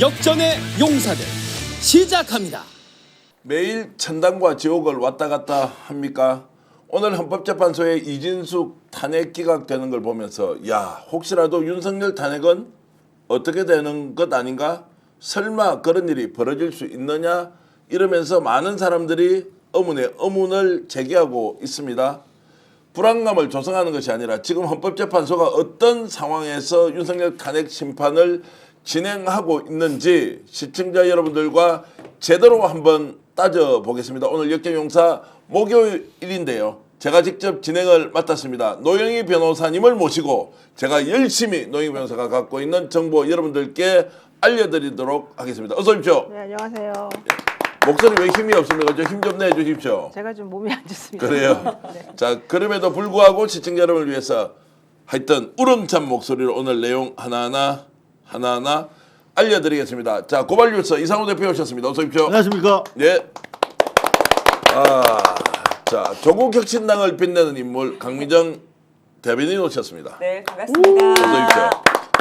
역전의 용사들 시작합니다. 매일 천당과 지옥을 왔다 갔다 합니까? 오늘 헌법재판소의 이진숙 탄핵 기각되는 걸 보면서 야, 혹시라도 윤석열 탄핵은 어떻게 되는 것 아닌가? 설마 그런 일이 벌어질 수 있느냐? 이러면서 많은 사람들이 의문에 의문을 제기하고 있습니다. 불안감을 조성하는 것이 아니라 지금 헌법재판소가 어떤 상황에서 윤석열 탄핵 심판을 진행하고 있는지 시청자 여러분들과 제대로 한번 따져보겠습니다. 오늘 역전용사 목요일인데요. 제가 직접 진행을 맡았습니다. 노영희 변호사님을 모시고 제가 열심히 노영희 변호사가 갖고 있는 정보 여러분들께 알려드리도록 하겠습니다. 어서 오십시오. 네, 안녕하세요. 목소리 왜 힘이 없습니까? 좀 힘 좀 내주십시오. 제가 좀 몸이 안 좋습니다. 그래요. 네. 자, 그럼에도 불구하고 시청자 여러분을 위해서 하여튼 우렁찬 목소리로 오늘 내용 하나하나 알려드리겠습니다. 자, 고발뉴스 이상호 대표 오셨습니다. 어서 오십시오. 안녕하십니까. 네. 자, 조국혁신당을 빛내는 인물 강미정 대변인 오셨습니다. 네, 반갑습니다. 어서 오십시오.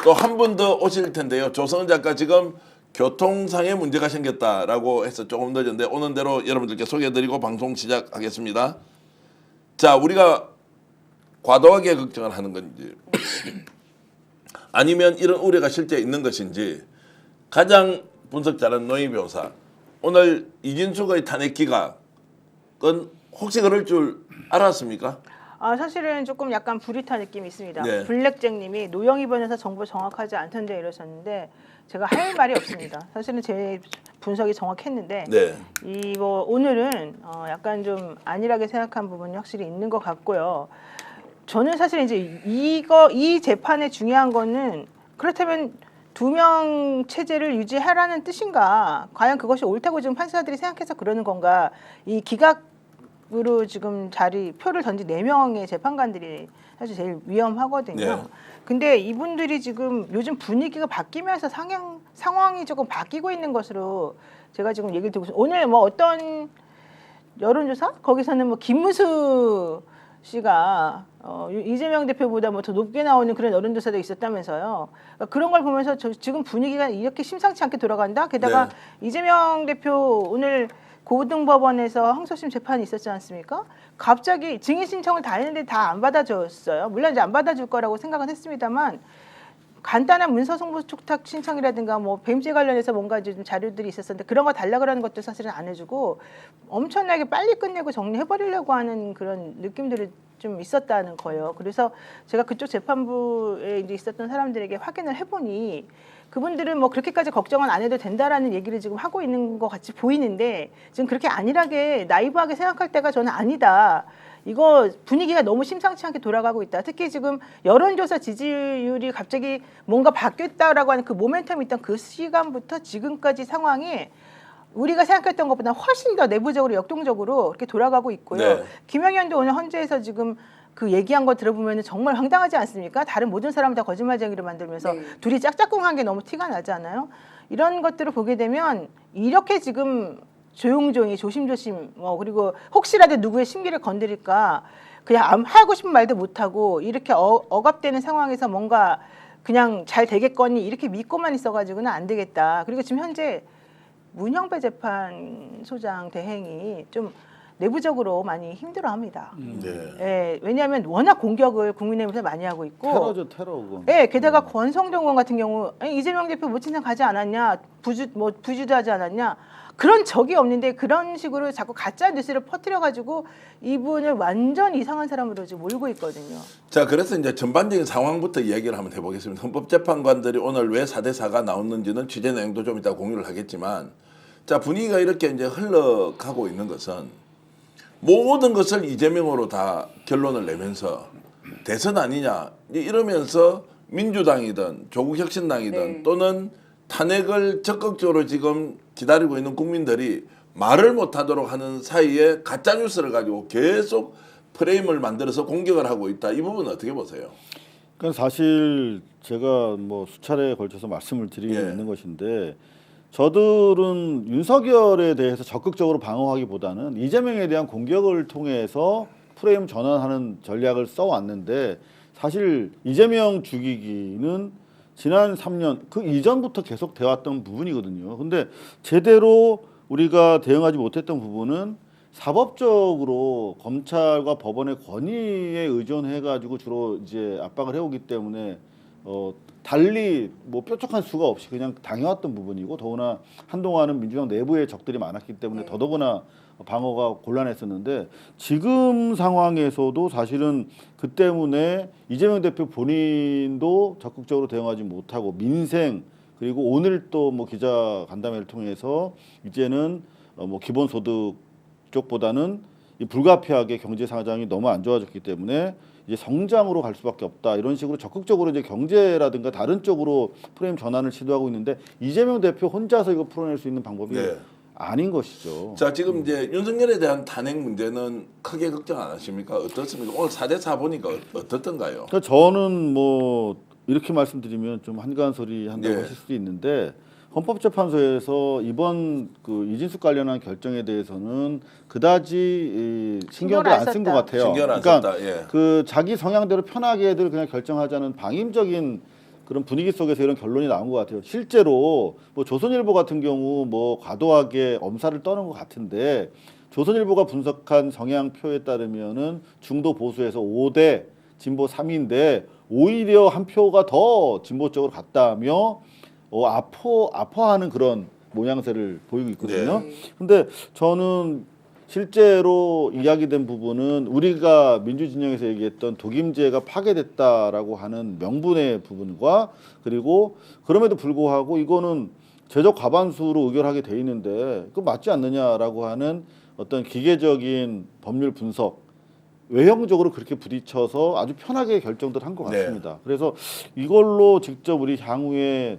또 한 분 더 오실 텐데요. 조성은 작가 지금 교통상의 문제가 생겼다라고 해서 조금 늦었는데 오는 대로 여러분들께 소개해드리고 방송 시작하겠습니다. 자, 우리가 과도하게 걱정을 하는 건지 아니면 이런 우려가 실제 있는 것인지 가장 분석 잘하는 노영희 변호사, 오늘 이진숙의 탄핵 기각은 혹시 그럴 줄 알았습니까? 사실은 조금 약간 불이타 느낌이 있습니다. 네. 블랙잭님이 노영희 변호사 정보 정확하지 않던데 이러셨는데 제가 할 말이 없습니다. 사실은 제 분석이 정확했는데 네. 오늘은 약간 좀 안일하게 생각한 부분이 확실히 있는 것 같고요. 저는 사실 이제 이 재판의 중요한 거는 그렇다면 2명 체제를 유지하라는 뜻인가? 과연 그것이 옳다고 지금 판사들이 생각해서 그러는 건가? 이 기각으로 지금 표를 던진 4명의 재판관들이 사실 제일 위험하거든요. 네. 근데 이분들이 지금 요즘 분위기가 바뀌면서 상황이 조금 바뀌고 있는 것으로 제가 지금 얘기를 듣고 있어요. 오늘 뭐 어떤 여론조사? 거기서는 뭐 김문수 씨가 이재명 대표보다 뭐 더 높게 나오는 그런 여론조사도 있었다면서요. 그러니까 그런 걸 보면서 지금 분위기가 이렇게 심상치 않게 돌아간다. 게다가 네. 이재명 대표 오늘 고등법원에서 항소심 재판이 있었지 않습니까? 갑자기 증인 신청을 다 했는데 다 안 받아줬어요. 물론 이제 안 받아줄 거라고 생각은 했습니다만 간단한 문서 송부 촉탁 신청이라든가 뭐 뱀죄 관련해서 뭔가 좀 자료들이 있었는데 그런 거 달라 그러는 것도 사실은 안 해주고 엄청나게 빨리 끝내고 정리해버리려고 하는 그런 느낌들이 좀 있었다는 거예요. 그래서 제가 그쪽 재판부에 이제 있었던 사람들에게 확인을 해보니 그분들은 뭐 그렇게까지 걱정은 안 해도 된다라는 얘기를 지금 하고 있는 것 같이 보이는데 지금 그렇게 안일하게 나이브하게 생각할 때가 저는 아니다. 이거 분위기가 너무 심상치 않게 돌아가고 있다. 특히 지금 여론조사 지지율이 갑자기 뭔가 바뀌었다라고 하는 그 모멘텀이 있던 그 시간부터 지금까지 상황이 우리가 생각했던 것보다 훨씬 더 내부적으로 역동적으로 이렇게 돌아가고 있고요. 네. 김영현도 오늘 헌재에서 지금 그 얘기한 거 들어보면 정말 황당하지 않습니까? 다른 모든 사람 다 거짓말쟁이를 만들면서 네. 둘이 짝짝꿍한 게 너무 티가 나지 않아요? 이런 것들을 보게 되면 이렇게 지금 조용조용히 조심조심 그리고 혹시라도 누구의 심기를 건드릴까 그냥 하고 싶은 말도 못하고 이렇게 억압되는 상황에서 뭔가 그냥 잘 되겠거니 이렇게 믿고만 있어가지고는 안 되겠다. 그리고 지금 현재 문형배 재판소장 대행이 좀 내부적으로 많이 힘들어합니다. 네. 예, 왜냐하면 워낙 공격을 국민의힘에서 많이 하고 있고 테러죠, 테러. 그건. 예, 게다가 권성동 의원 같은 경우 이재명 대표 모친상 가지 않았냐, 부주도 하지 않았냐 그런 적이 없는데 그런 식으로 자꾸 가짜 뉴스를 퍼뜨려가지고 이분을 완전 이상한 사람으로 지금 몰고 있거든요. 자, 그래서 이제 전반적인 상황부터 이야기를 한번 해보겠습니다. 헌법재판관들이 오늘 왜 4대4가 나왔는지는 취재 내용도 좀 이따 공유를 하겠지만, 자, 분위기가 이렇게 이제 흘러가고 있는 것은 모든 것을 이재명으로 다 결론을 내면서 대선 아니냐 이러면서 민주당이든 조국혁신당이든 네. 또는 탄핵을 적극적으로 지금 기다리고 있는 국민들이 말을 못하도록 하는 사이에 가짜 뉴스를 가지고 계속 프레임을 만들어서 공격을 하고 있다. 이 부분은 어떻게 보세요? 그러니까 사실 제가 뭐 수차례에 걸쳐서 말씀을 드리고 예. 있는 것인데 저들은 윤석열에 대해서 적극적으로 방어하기보다는 이재명에 대한 공격을 통해서 프레임 전환하는 전략을 써왔는데 사실 이재명 죽이기는 지난 3년 그 이전부터 계속 돼왔던 부분이거든요. 근데 제대로 우리가 대응하지 못했던 부분은 사법적으로 검찰과 법원의 권위에 의존해가지고 주로 이제 압박을 해오기 때문에 달리 뭐 뾰족한 수가 없이 그냥 당해왔던 부분이고, 더구나 한동안은 민주당 내부에 적들이 많았기 때문에 더더구나 방어가 곤란했었는데, 지금 상황에서도 사실은 그 때문에 이재명 대표 본인도 적극적으로 대응하지 못하고, 민생 그리고 오늘 또 뭐 기자 간담회를 통해서 이제는 뭐 기본소득 쪽보다는 이 불가피하게 경제 상황이 너무 안 좋아졌기 때문에 이제 성장으로 갈 수밖에 없다, 이런 식으로 적극적으로 이제 경제라든가 다른 쪽으로 프레임 전환을 시도하고 있는데, 이재명 대표 혼자서 이거 풀어낼 수 있는 방법이 네. 아닌 것이죠. 자, 지금 이제 윤석열에 대한 탄핵 문제는 크게 걱정 안 하십니까? 어떻습니까? 오늘 4대4 보니까 어떻던가요? 그러니까 저는 뭐 이렇게 말씀드리면 좀 한가한 소리 한다고 예. 하실 수도 있는데, 헌법재판소에서 이번 그 이진숙 관련한 결정에 대해서는 그다지 신경을 안 쓴 것 썼다. 같아요. 신경 안 그러니까 썼다. 예. 그 자기 성향대로 편하게들 그냥 결정하자는 방임적인 그런 분위기 속에서 이런 결론이 나온 것 같아요. 실제로 뭐 조선일보 같은 경우 뭐 과도하게 엄살을 떠는 것 같은데, 조선일보가 분석한 성향표에 따르면은 중도 보수에서 5대 진보 3인데 오히려 한 표가 더 진보 쪽으로 갔다며 아파하는 그런 모양새를 보이고 있거든요. 네. 근데 저는 실제로 이야기된 부분은 우리가 민주진영에서 얘기했던 독임제가 파괴됐다라고 하는 명분의 부분과, 그리고 그럼에도 불구하고 이거는 제적 과반수로 의결하게 돼 있는데 그 맞지 않느냐라고 하는 어떤 기계적인 법률 분석, 외형적으로 그렇게 부딪혀서 아주 편하게 결정들 한 것 네. 같습니다. 그래서 이걸로 직접 우리 향후에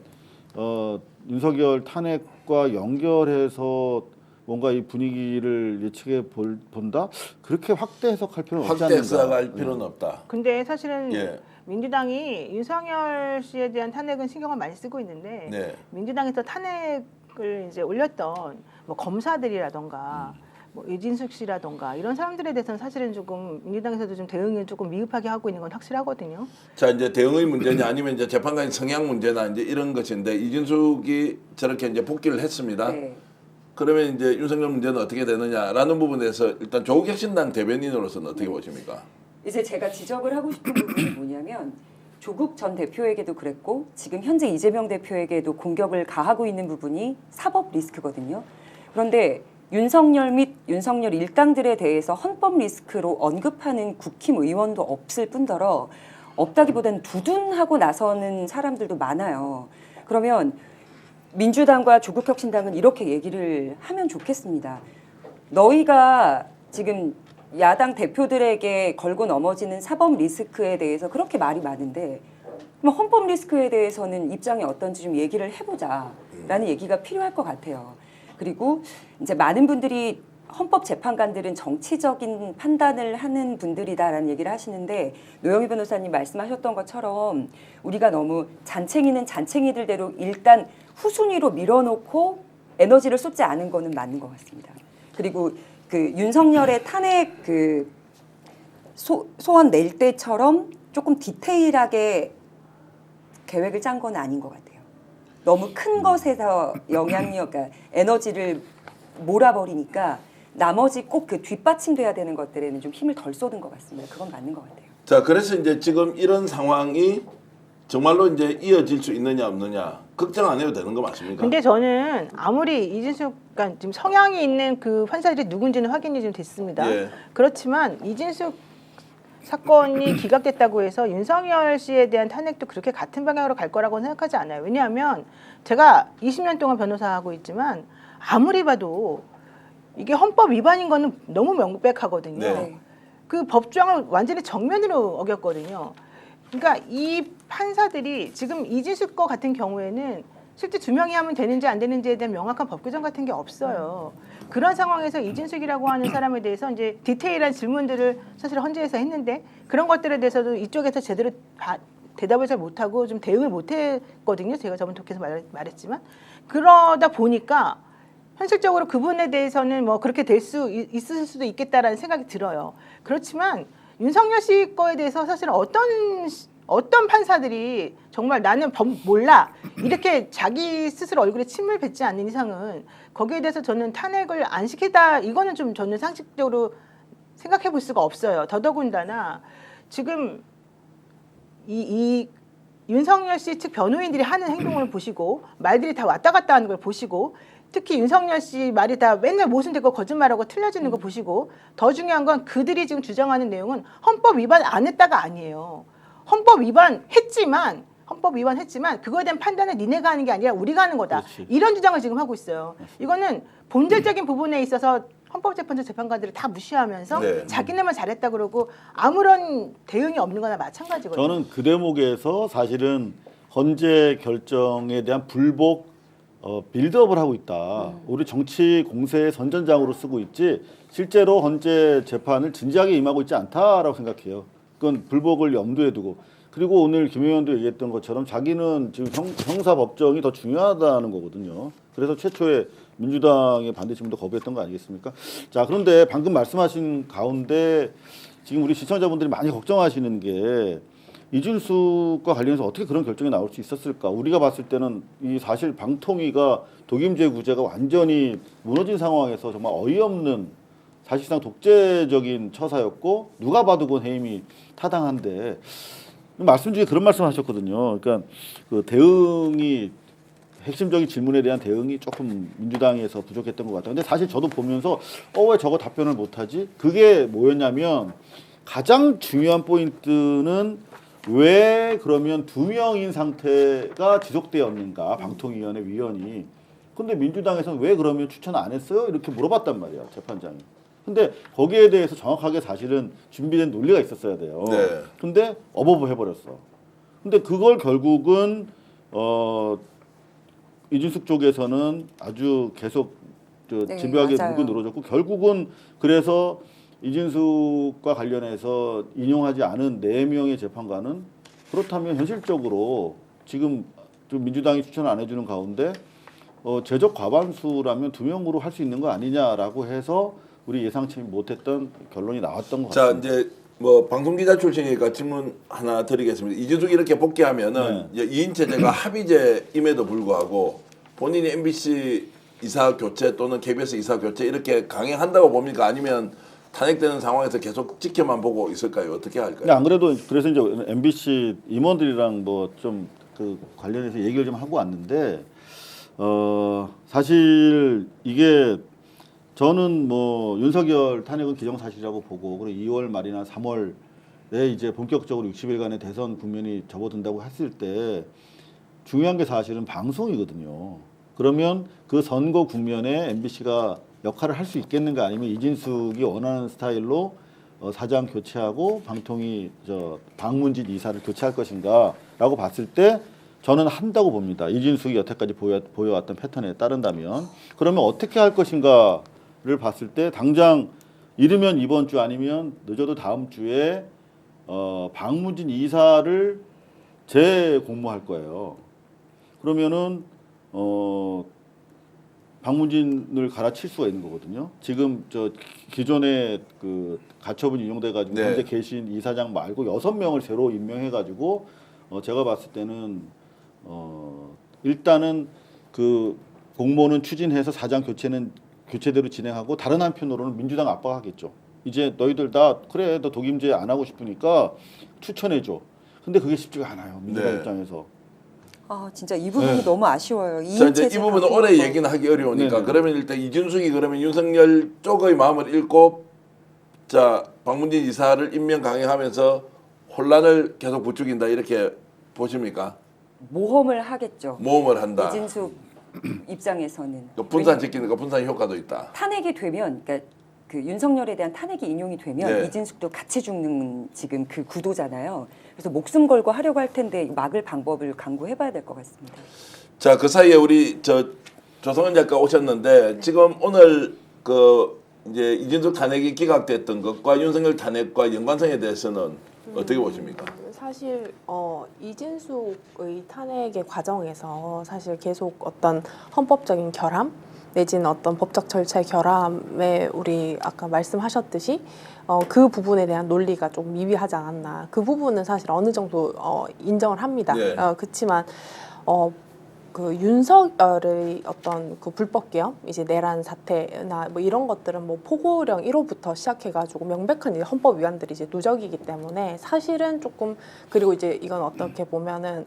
윤석열 탄핵과 연결해서 뭔가 이 분위기를 예측해 본다? 그렇게 확대 해석할 필요는 없지 확대 않는가. 해석할 필요는 없다. 근데 사실은 예. 민주당이 윤석열 씨에 대한 탄핵은 신경을 많이 쓰고 있는데 네. 민주당에서 탄핵을 이제 올렸던 뭐 검사들이라던가 뭐 이진숙 씨라던가 이런 사람들에 대해서는 사실은 조금 민주당에서도 좀 대응을 조금 미흡하게 하고 있는 건 확실하거든요. 자, 이제 대응의 문제냐 아니면 이제 재판관의 성향 문제나 이제 이런 것인데, 이진숙이 저렇게 이제 복귀를 했습니다. 네. 그러면 이제 윤석열 문제는 어떻게 되느냐라는 부분에서 일단 조국혁신당 대변인으로서는 어떻게 보십니까? 이제 제가 지적을 하고 싶은 부분이 뭐냐면, 조국 전 대표에게도 그랬고 지금 현재 이재명 대표에게도 공격을 가하고 있는 부분이 사법 리스크거든요. 그런데 윤석열 및 윤석열 일당들에 대해서 헌법 리스크로 언급하는 국힘 의원도 없을 뿐더러, 없다기보다는 두둔하고 나서는 사람들도 많아요. 그러면 민주당과 조국혁신당은 이렇게 얘기를 하면 좋겠습니다. 너희가 지금 야당 대표들에게 걸고 넘어지는 사법 리스크에 대해서 그렇게 말이 많은데, 그럼 헌법 리스크에 대해서는 입장이 어떤지 좀 얘기를 해보자라는 얘기가 필요할 것 같아요. 그리고 이제 많은 분들이 헌법재판관들은 정치적인 판단을 하는 분들이다라는 얘기를 하시는데, 노영희 변호사님 말씀하셨던 것처럼 우리가 너무 잔챙이는 잔챙이들대로 일단 후순위로 밀어놓고 에너지를 쏟지 않은 거는 맞는 것 같습니다. 그리고 그 윤석열의 탄핵 그 소원 낼 때처럼 조금 디테일하게 계획을 짠 건 아닌 것 같아요. 너무 큰 것에서 영향력, 그러니까 에너지를 몰아버리니까 나머지 꼭 그 뒷받침돼야 되는 것들에는 좀 힘을 덜 쏟은 것 같습니다. 그건 맞는 것 같아요. 자, 그래서 이제 지금 이런 상황이 정말로 이제 이어질 수 있느냐 없느냐 걱정 안 해도 되는 거 맞습니까? 근데 저는 아무리 이진숙, 그러니까 지금 성향이 있는 그 판사들이 누군지는 확인이 좀 됐습니다. 예. 그렇지만 이진숙 사건이 기각됐다고 해서 윤석열 씨에 대한 탄핵도 그렇게 같은 방향으로 갈 거라고 생각하지 않아요. 왜냐하면 제가 20년 동안 변호사하고 있지만 아무리 봐도 이게 헌법 위반인 거는 너무 명백하거든요. 네. 그 법조항을 완전히 정면으로 어겼거든요. 그러니까 이 판사들이 지금 이진숙 거 같은 경우에는 실제 2명이 하면 되는지 안 되는지에 대한 명확한 법 규정 같은 게 없어요. 그런 상황에서 이진숙이라고 하는 사람에 대해서 이제 디테일한 질문들을 사실 헌재에서 했는데, 그런 것들에 대해서도 이쪽에서 제대로 대답을 잘 못하고 좀 대응을 못했거든요. 제가 저번 토크에서 말했지만, 그러다 보니까 현실적으로 그분에 대해서는 뭐 그렇게 될 수 있을 수도 있겠다라는 생각이 들어요. 그렇지만 윤석열 씨 거에 대해서 사실 어떤 어떤 판사들이 정말 나는 법 몰라 이렇게 자기 스스로 얼굴에 침을 뱉지 않는 이상은 거기에 대해서 저는 탄핵을 안 시키다 이거는 좀 저는 상식적으로 생각해 볼 수가 없어요. 더더군다나 지금 이 윤석열 씨 측 변호인들이 하는 행동을 보시고 말들이 다 왔다 갔다 하는 걸 보시고 특히 윤석열 씨 말이 다 맨날 모순되고 거짓말하고 틀려지는 거 보시고 더 중요한 건 그들이 지금 주장하는 내용은 헌법 위반 안 했다가 아니에요. 헌법 위반했지만 그거에 대한 판단은 니네가 하는 게 아니라 우리가 하는 거다. 그렇지. 이런 주장을 지금 하고 있어요. 이거는 본질적인 부분에 있어서 헌법재판소 재판관들을 다 무시하면서 네. 자기네만 잘했다 그러고 아무런 대응이 없는 거나 마찬가지거든요. 저는 그 대목에서 사실은 헌재 결정에 대한 불복 빌드업을 하고 있다. 우리 정치 공세의 선전장으로 쓰고 있지 실제로 헌재 재판을 진지하게 임하고 있지 않다라고 생각해요. 그건 불복을 염두에 두고 그리고 오늘 김 의원도 얘기했던 것처럼 자기는 지금 형사법정이 더 중요하다는 거거든요. 그래서 최초에 민주당의 반대 질문도 거부했던 거 아니겠습니까? 자, 그런데 방금 말씀하신 가운데 지금 우리 시청자분들이 많이 걱정하시는 게 이준숙과 관련해서 어떻게 그런 결정이 나올 수 있었을까? 우리가 봤을 때는 이 사실 방통위가 독임제 구제가 완전히 무너진 상황에서 정말 어이없는 사실상 독재적인 처사였고 누가 봐도 그건 해임이 타당한데 말씀 중에 그런 말씀하셨거든요. 그러니까 그 대응이 핵심적인 질문에 대한 대응이 조금 민주당에서 부족했던 것 같아요. 근데 사실 저도 보면서 왜 저거 답변을 못하지? 그게 뭐였냐면 가장 중요한 포인트는 왜 그러면 2명인 상태가 지속되었는가 방통위원회 위원이. 근데 민주당에서는 왜 그러면 추천 안 했어요? 이렇게 물어봤단 말이야 재판장이. 근데 거기에 대해서 정확하게 사실은 준비된 논리가 있었어야 돼요. 네. 근데 어버버 해버렸어. 근데 그걸 결국은 이준숙 쪽에서는 아주 계속 네, 집요하게 맞아요. 물고 늘어졌고 결국은 그래서 이준숙과 관련해서 인용하지 않은 4명의 재판관은 그렇다면 현실적으로 지금 좀 민주당이 추천 안 해주는 가운데 제적 과반수라면 2명으로 할 수 있는 거 아니냐라고 해서 우리 예상치 못했던 결론이 나왔던 것 자, 같습니다. 이제 뭐 방송 기자 출신이니까 질문 하나 드리겠습니다. 이준숙 이렇게 복귀하면은 2인 체제가 합의제임에도 불구하고 본인이 MBC 이사 교체 또는 KBS 이사 교체 이렇게 강행한다고 봅니까? 아니면 탄핵되는 상황에서 계속 지켜만 보고 있을까요? 어떻게 할까요? 근데 안 그래도 그래서 이제 MBC 임원들이랑 뭐 좀 그 관련해서 얘기를 좀 하고 왔는데 사실 이게 저는 뭐 윤석열 탄핵은 기정사실이라고 보고 그리고 2월 말이나 3월에 이제 본격적으로 60일간의 대선 국면이 접어든다고 했을 때 중요한 게 사실은 방송이거든요. 그러면 그 선거 국면에 MBC가 역할을 할 수 있겠는가 아니면 이진숙이 원하는 스타일로 사장 교체하고 방통위 방문진 이사를 교체할 것인가라고 봤을 때 저는 한다고 봅니다. 이진숙이 여태까지 보여왔던 패턴에 따른다면 그러면 어떻게 할 것인가를 봤을 때 당장 이르면 이번 주 아니면 늦어도 다음 주에 방문진 이사를 재공모할 거예요. 그러면은 방문진을 갈아칠 수가 있는 거거든요. 지금 기존에 그 가처분 인용돼 가지고 네. 현재 계신 이사장 말고 6명을 새로 임명해 가지고 제가 봤을 때는 일단은 그 공모는 추진해서 사장 교체는 교체대로 진행하고 다른 한편으로는 민주당 압박하겠죠. 이제 너희들 다 그래 너 독임제 안 하고 싶으니까 추천해 줘. 근데 그게 쉽지가 않아요. 민주당 네. 입장에서. 아 진짜 이 부분이 너무 아쉬워요. 자, 이제 이 부분은 오래 얘기 얘기는 하기 어려우니까 네네. 그러면 일단 이준숙이 그러면 윤석열 쪽의 마음을 읽고 자 방문진 이사를 임명 강행하면서 혼란을 계속 부추긴다 이렇게 보십니까? 모험을 하겠죠. 모험을 한다. 이진숙 입장에서는 그 분산 지키는 거 분산 효과도 있다. 탄핵이 되면 그러니까 그 윤석열에 대한 탄핵이 인용이 되면 네. 이진숙도 같이 죽는 지금 그 구도잖아요. 그래서 목숨 걸고 하려고 할 텐데 막을 방법을 강구해봐야 될 것 같습니다. 자, 그 사이에 우리 조성은 작가 오셨는데 지금 오늘 그 이제 이준숙 탄핵이 기각됐던 것과 윤석열 탄핵과 연관성에 대해서는 어떻게 보십니까? 사실 이진숙의 탄핵의 과정에서 사실 계속 어떤 헌법적인 결함 내지는 어떤 법적 절차의 결함에 우리 아까 말씀하셨듯이 그 부분에 대한 논리가 좀 미비하지 않았나. 그 부분은 사실 어느 정도 인정을 합니다. 네. 그렇지만 그 윤석열의 어떤 그 불법 계엄, 이제 내란 사태나 뭐 이런 것들은 뭐 포고령 1호부터 시작해가지고 명백한 이제 헌법 위반들이 이제 누적이기 때문에 사실은 조금 그리고 이제 이건 어떻게 보면은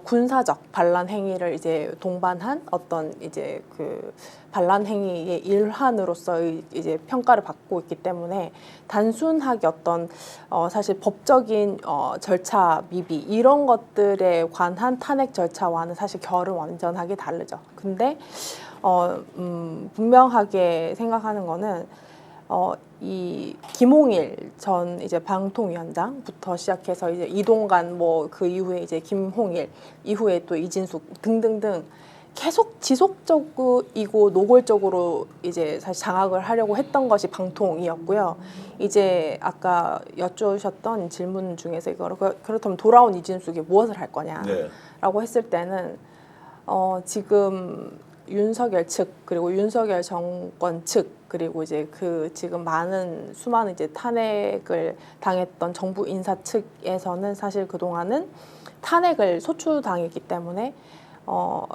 군사적 반란 행위를 이제 동반한 어떤 이제 그 반란 행위의 일환으로서의 이제 평가를 받고 있기 때문에 단순하게 어떤 사실 법적인 절차 미비 이런 것들에 관한 탄핵 절차와는 사실 결은 완전하게 다르죠. 근데 분명하게 생각하는 거는 이 김홍일 전 이제 방통위원장부터 시작해서 이제 이동관 뭐 그 이후에 이제 김홍일 이후에 또 이진숙 등등등 계속 지속적이고 노골적으로 이제 사실 장악을 하려고 했던 것이 방통이었고요. 이제 아까 여쭈셨던 질문 중에서 이거를 그렇다면 돌아온 이진숙이 무엇을 할 거냐라고 했을 때는 지금 윤석열 측 그리고 윤석열 정권 측 그리고 이제 그 지금 많은 수많은 이제 탄핵을 당했던 정부 인사 측에서는 사실 그동안은 탄핵을 소추당했기 때문에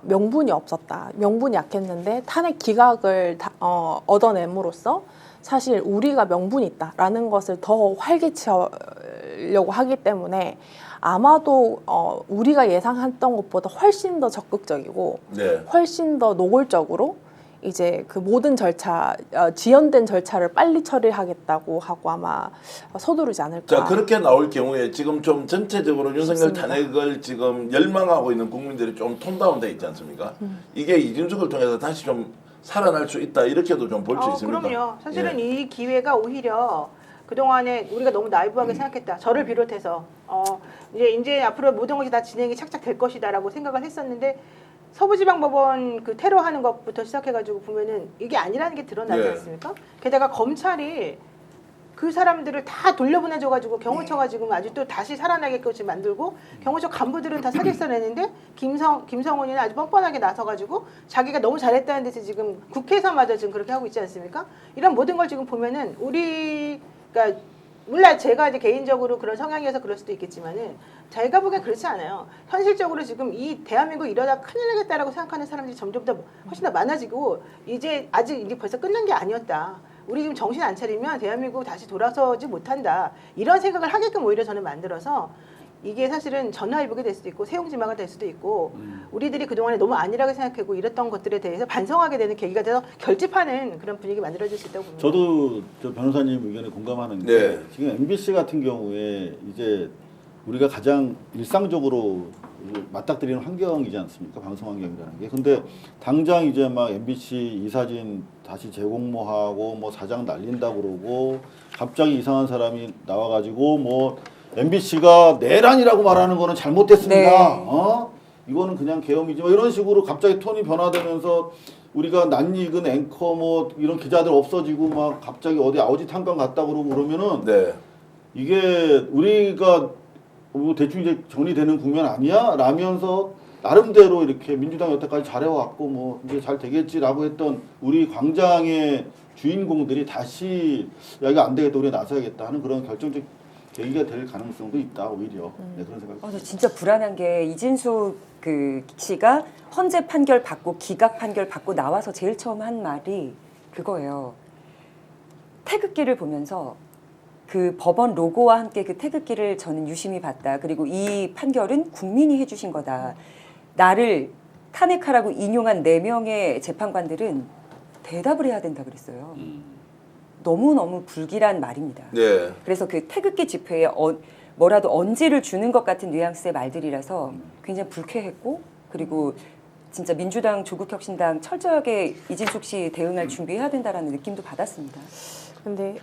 명분이 없었다. 명분이 약했는데 탄핵 기각을 얻어냄으로써 사실 우리가 명분이 있다라는 것을 더 활개치려고 하기 때문에 아마도 우리가 예상했던 것보다 훨씬 더 적극적이고 네. 훨씬 더 노골적으로 이제 그 모든 절차 지연된 절차를 빨리 처리하겠다고 하고 아마 서두르지 않을까. 자, 그렇게 나올 경우에 지금 좀 전체적으로 윤석열 맞습니다. 탄핵을 지금 열망하고 있는 국민들이 좀 톤다운돼 있지 않습니까? 이게 이진숙을 통해서 다시 좀 살아날 수 있다 이렇게도 좀 볼 수 있습니까? 그럼요. 사실은 예. 이 기회가 오히려 그동안에 우리가 너무 나이브하게 생각했다. 저를 비롯해서 이제 앞으로 모든 것이 다 진행이 착착 될 것이다라고 생각을 했었는데 서부지방법원 그 테러하는 것부터 시작해가지고 보면은 이게 아니라는 게 드러나지 네. 않습니까? 게다가 검찰이 그 사람들을 다 돌려보내줘가지고 경호처가 지금 아주 또 다시 살아나게끔 지금 만들고 경호처 간부들은 다 사직서 내는데 김성훈이는 아주 뻔뻔하게 나서가지고 자기가 너무 잘했다는 데서 지금 국회에서마저 지금 그렇게 하고 있지 않습니까? 이런 모든 걸 지금 보면은 그러니까 물론 제가 이제 개인적으로 그런 성향이어서 그럴 수도 있겠지만은 제가 보기엔 그렇지 않아요. 현실적으로 지금 이 대한민국 이러다 큰일 나겠다라고 생각하는 사람들이 점점 더 훨씬 더 많아지고 이제 벌써 끝난 게 아니었다. 우리 지금 정신 안 차리면 대한민국 다시 돌아서지 못한다. 이런 생각을 하게끔 오히려 저는 만들어서 이게 사실은 전화위복이 될 수도 있고 세용지마가 될 수도 있고 우리들이 그동안에 너무 안일하게 생각하고 이랬던 것들에 대해서 반성하게 되는 계기가 돼서 결집하는 그런 분위기 만들어질 수 있다고 봅니다. 저도 저 변호사님 의견에 공감하는 게 네. 지금 MBC 같은 경우에 이제 우리가 가장 일상적으로 맞닥뜨리는 환경이지 않습니까? 방송 환경이라는 게. 근데 당장 이제 막 MBC 이사진 다시 재공모하고 뭐 사장 날린다 그러고 갑자기 이상한 사람이 나와가지고 뭐 MBC가 내란이라고 말하는 거는 잘못됐습니다. 네. 이거는 그냥 계엄이지. 뭐 이런 식으로 갑자기 톤이 변화되면서 우리가 낯익은 앵커 뭐 이런 기자들 없어지고 막 갑자기 어디 아우지탄강 갔다 그러고 그러면은 네. 이게 우리가 뭐 대충 이제 정리되는 국면 아니야? 라면서 나름대로 이렇게 민주당 여태까지 잘해왔고 뭐 이제 잘 되겠지라고 했던 우리 광장의 주인공들이 다시 야 이거 안 되겠다 우리 나서야겠다 하는 그런 결정적 계기가 될 가능성도 있다 오히려. 네, 그런 생각이 저 진짜 불안한 게 이진숙 그 씨가 헌재 판결 받고 기각 판결 받고 나와서 제일 처음 한 말이 그거예요. 태극기를 보면서 그 법원 로고와 함께 그 태극기를 저는 유심히 봤다. 그리고 이 판결은 국민이 해주신 거다. 나를 탄핵하라고 인용한 4명의 재판관들은 대답을 해야 된다 그랬어요. 너무너무 불길한 말입니다. 네. 그래서 그 태극기 집회에 뭐라도 언지를 주는 것 같은 뉘앙스의 말들이라서 굉장히 불쾌했고 그리고 진짜 민주당 조국혁신당 철저하게 이진숙 씨 대응할 준비해야 된다라는 느낌도 받았습니다. 근데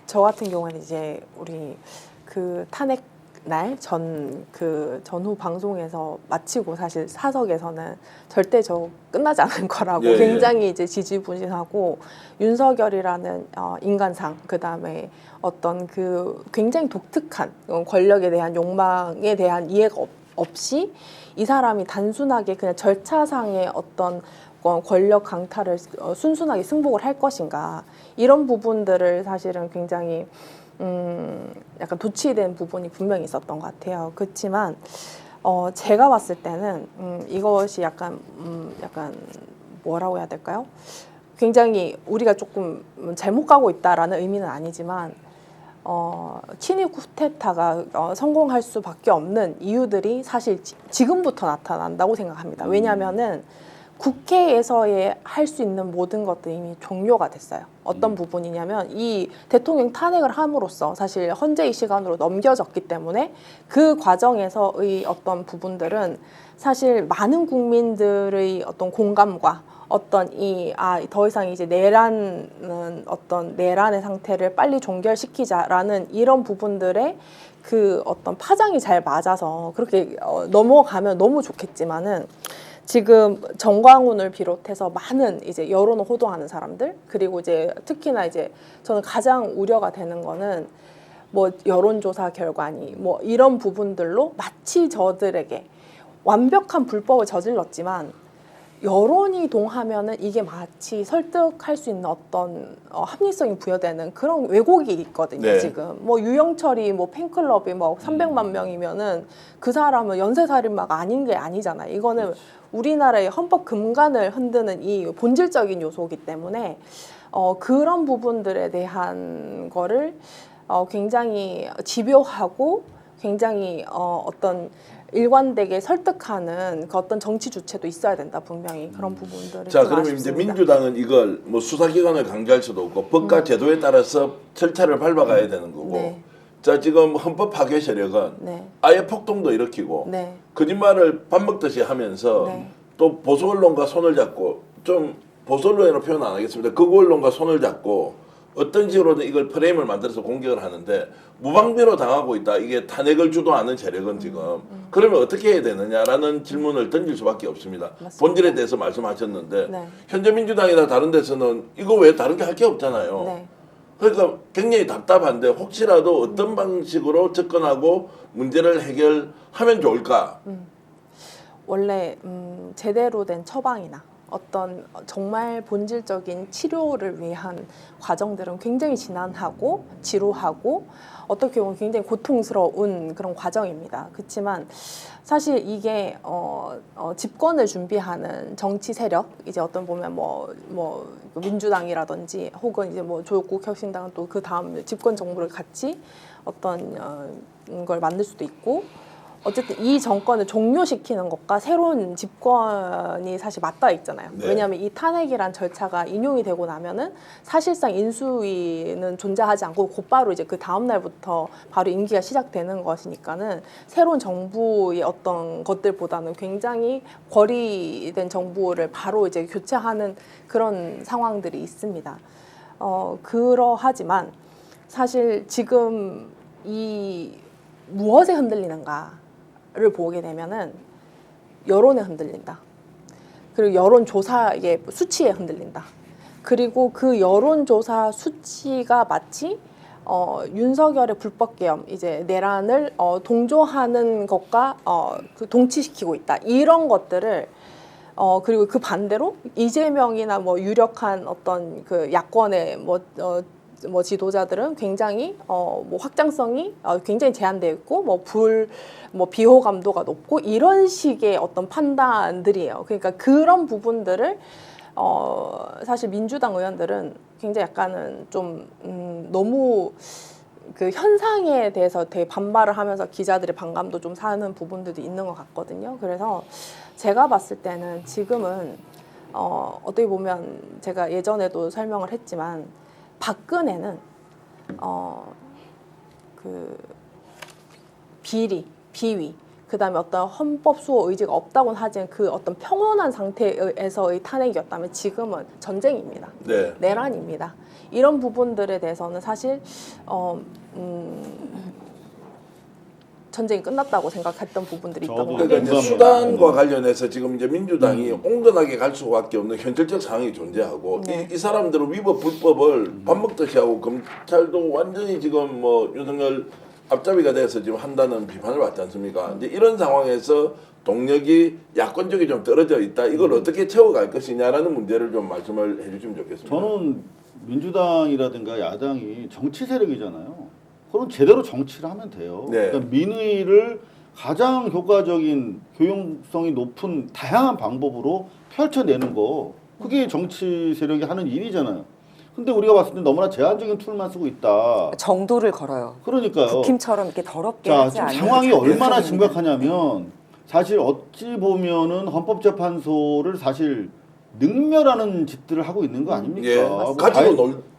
저 같은 경우는 이제 우리 그 탄핵 날 전후 방송에서 마치고 사실 사석에서는 절대 저 끝나지 않을 거라고 예, 예. 굉장히 이제 지지부진하고 윤석열이라는 인간상 그다음에 어떤 그 굉장히 독특한 권력에 대한 욕망에 대한 이해가 없이 이 사람이 단순하게 그냥 절차상의 어떤 권력 강탈을 순순하게 승복을 할 것인가 이런 부분들을 사실은 굉장히 약간 도취된 부분이 분명히 있었던 것 같아요. 그렇지만 제가 봤을 때는 이것이 약간 뭐라고 해야 될까요? 굉장히 우리가 조금 잘못 가고 있다라는 의미는 아니지만 친위 쿠데타가 성공할 수밖에 없는 이유들이 사실 지금부터 나타난다고 생각합니다. 왜냐하면은 국회에서의 할 수 있는 모든 것들이 이미 종료가 됐어요. 어떤 부분이냐면 이 대통령 탄핵을 함으로써 사실 헌재의 시간으로 넘겨졌기 때문에 그 과정에서의 어떤 부분들은 사실 많은 국민들의 어떤 공감과 어떤 더 이상 이제 내란의 상태를 빨리 종결시키자라는 이런 부분들의 그 어떤 파장이 잘 맞아서 그렇게 넘어가면 너무 좋겠지만은 지금 정광훈을 비롯해서 많은 이제 여론을 호도하는 사람들 그리고 이제 특히나 이제 저는 가장 우려가 되는 거는 뭐 여론조사 결과니 뭐 이런 부분들로 마치 저들에게 완벽한 불법을 저질렀지만 여론이 동하면은 이게 마치 설득할 수 있는 어떤 합리성이 부여되는 그런 왜곡이 있거든요. 네. 지금 뭐 유영철이 뭐 팬클럽이 뭐 300만 명이면은 그 사람은 연쇄살인마가 아닌 게 아니잖아요. 이거는 우리나라의 헌법 근간을 흔드는 이 본질적인 요소이기 때문에 그런 부분들에 대한 거를 굉장히 집요하고 굉장히 어떤 일관되게 설득하는 그 어떤 정치 주체도 있어야 된다 분명히 그런 부분들을 자, 좀 그러면 이제 아쉽습니다. 민주당은 이걸 뭐 수사기관을 강조할 수도 없고 법과 제도에 따라서 절차를 밟아가야 되는 거고. 네. 자, 지금 헌법 파괴 세력은 네. 아예 폭동도 일으키고 네. 거짓말을 밥 먹듯이 하면서 네. 또 보수 언론과 손을 잡고 좀 보수 언론이라는 표현 안 하겠습니다. 극우 언론과 손을 잡고 어떤 식으로든 이걸 프레임을 만들어서 공격을 하는데 무방비로 당하고 있다. 이게 탄핵을 주도하는 세력은 지금 그러면 어떻게 해야 되느냐라는 질문을 던질 수밖에 없습니다. 맞습니다. 본질에 대해서 말씀하셨는데 네. 현재 민주당이나 다른 데서는 이거 왜 다른 게 할 게 없잖아요. 네. 그러니까 굉장히 답답한데 혹시라도 어떤 방식으로 접근하고 문제를 해결하면 좋을까? 원래 제대로 된 처방이나 어떤 정말 본질적인 치료를 위한 과정들은 굉장히 지난하고 지루하고 어떻게 보면 굉장히 고통스러운 그런 과정입니다. 그렇지만 사실 이게 집권을 준비하는 정치 세력 이제 어떤 보면 뭐 민주당이라든지 혹은 이제 뭐 조국 혁신당은 또 그 다음 집권 정부를 같이 어떤 걸 만들 수도 있고 어쨌든 이 정권을 종료시키는 것과 새로운 집권이 사실 맞닿아 있잖아요. 네. 왜냐하면 이 탄핵이란 절차가 인용이 되고 나면은 사실상 인수위는 존재하지 않고 곧바로 이제 그 다음 날부터 바로 임기가 시작되는 것이니까는 새로운 정부의 어떤 것들보다는 굉장히 거리된 정부를 바로 이제 교체하는 그런 상황들이 있습니다. 그러하지만 사실 지금 이 무엇에 흔들리는가를 보게 되면은 여론에 흔들린다. 그리고 여론조사의 수치에 흔들린다. 그리고 그 여론조사 수치가 마치 윤석열의 불법계엄, 이제 내란을 동조하는 것과 그 동치시키고 있다. 이런 것들을 그리고 그 반대로 이재명이나 뭐 유력한 어떤 그 야권의 뭐 지도자들은 굉장히 뭐 확장성이 굉장히 제한되어 있고 뭐 비호감도가 높고 이런 식의 어떤 판단들이에요. 그러니까 그런 부분들을 사실 민주당 의원들은 굉장히 약간은 좀 너무 그 현상에 대해서 되게 반발을 하면서 기자들의 반감도 좀 사는 부분들도 있는 것 같거든요. 그래서 제가 봤을 때는 지금은 어떻게 보면 제가 예전에도 설명을 했지만 박근혜는 그 비위, 그다음에 어떤 헌법 수호 의지가 없다고는 하지만 그 어떤 평온한 상태에서의 탄핵이었다면 지금은 전쟁입니다. 네. 내란입니다. 이런 부분들에 대해서는 사실 전쟁이 끝났다고 생각했던 부분들이 있다고 저도 그러니까 생각해요. 이제 공감합니다. 수단과 관련해서 지금 이제 민주당이 온건하게 갈 수밖에 없는 현실적 상황이 존재하고 네. 이 사람들은 위법 불법을 밥 먹듯이 하고 검찰도 완전히 지금 뭐 윤석열 앞잡이가 돼서 지금 한다는 비판을 받지 않습니까? 이제 이런 상황에서 동력이 야권적이 좀 떨어져 있다. 이걸 어떻게 채워갈 것이냐라는 문제를 좀 말씀을 해주시면 좋겠습니다. 저는 민주당이라든가 야당이 정치 세력이잖아요. 그럼 제대로 정치를 하면 돼요. 네. 그러니까 민의를 가장 효과적인 교용성이 높은 다양한 방법으로 펼쳐내는 거 그게 정치 세력이 하는 일이잖아요. 근데 우리가 봤을 때 너무나 제한적인 툴만 쓰고 있다. 정도를 걸어요. 그러니까요. 국힘처럼 이렇게 더럽게 자, 하지 지금 않는 상황이 얼마나 작은 심각하냐면 사실 어찌 보면은 헌법재판소를 사실 능멸하는 짓들을 하고 있는 거 아닙니까? 예, 뭐 가지고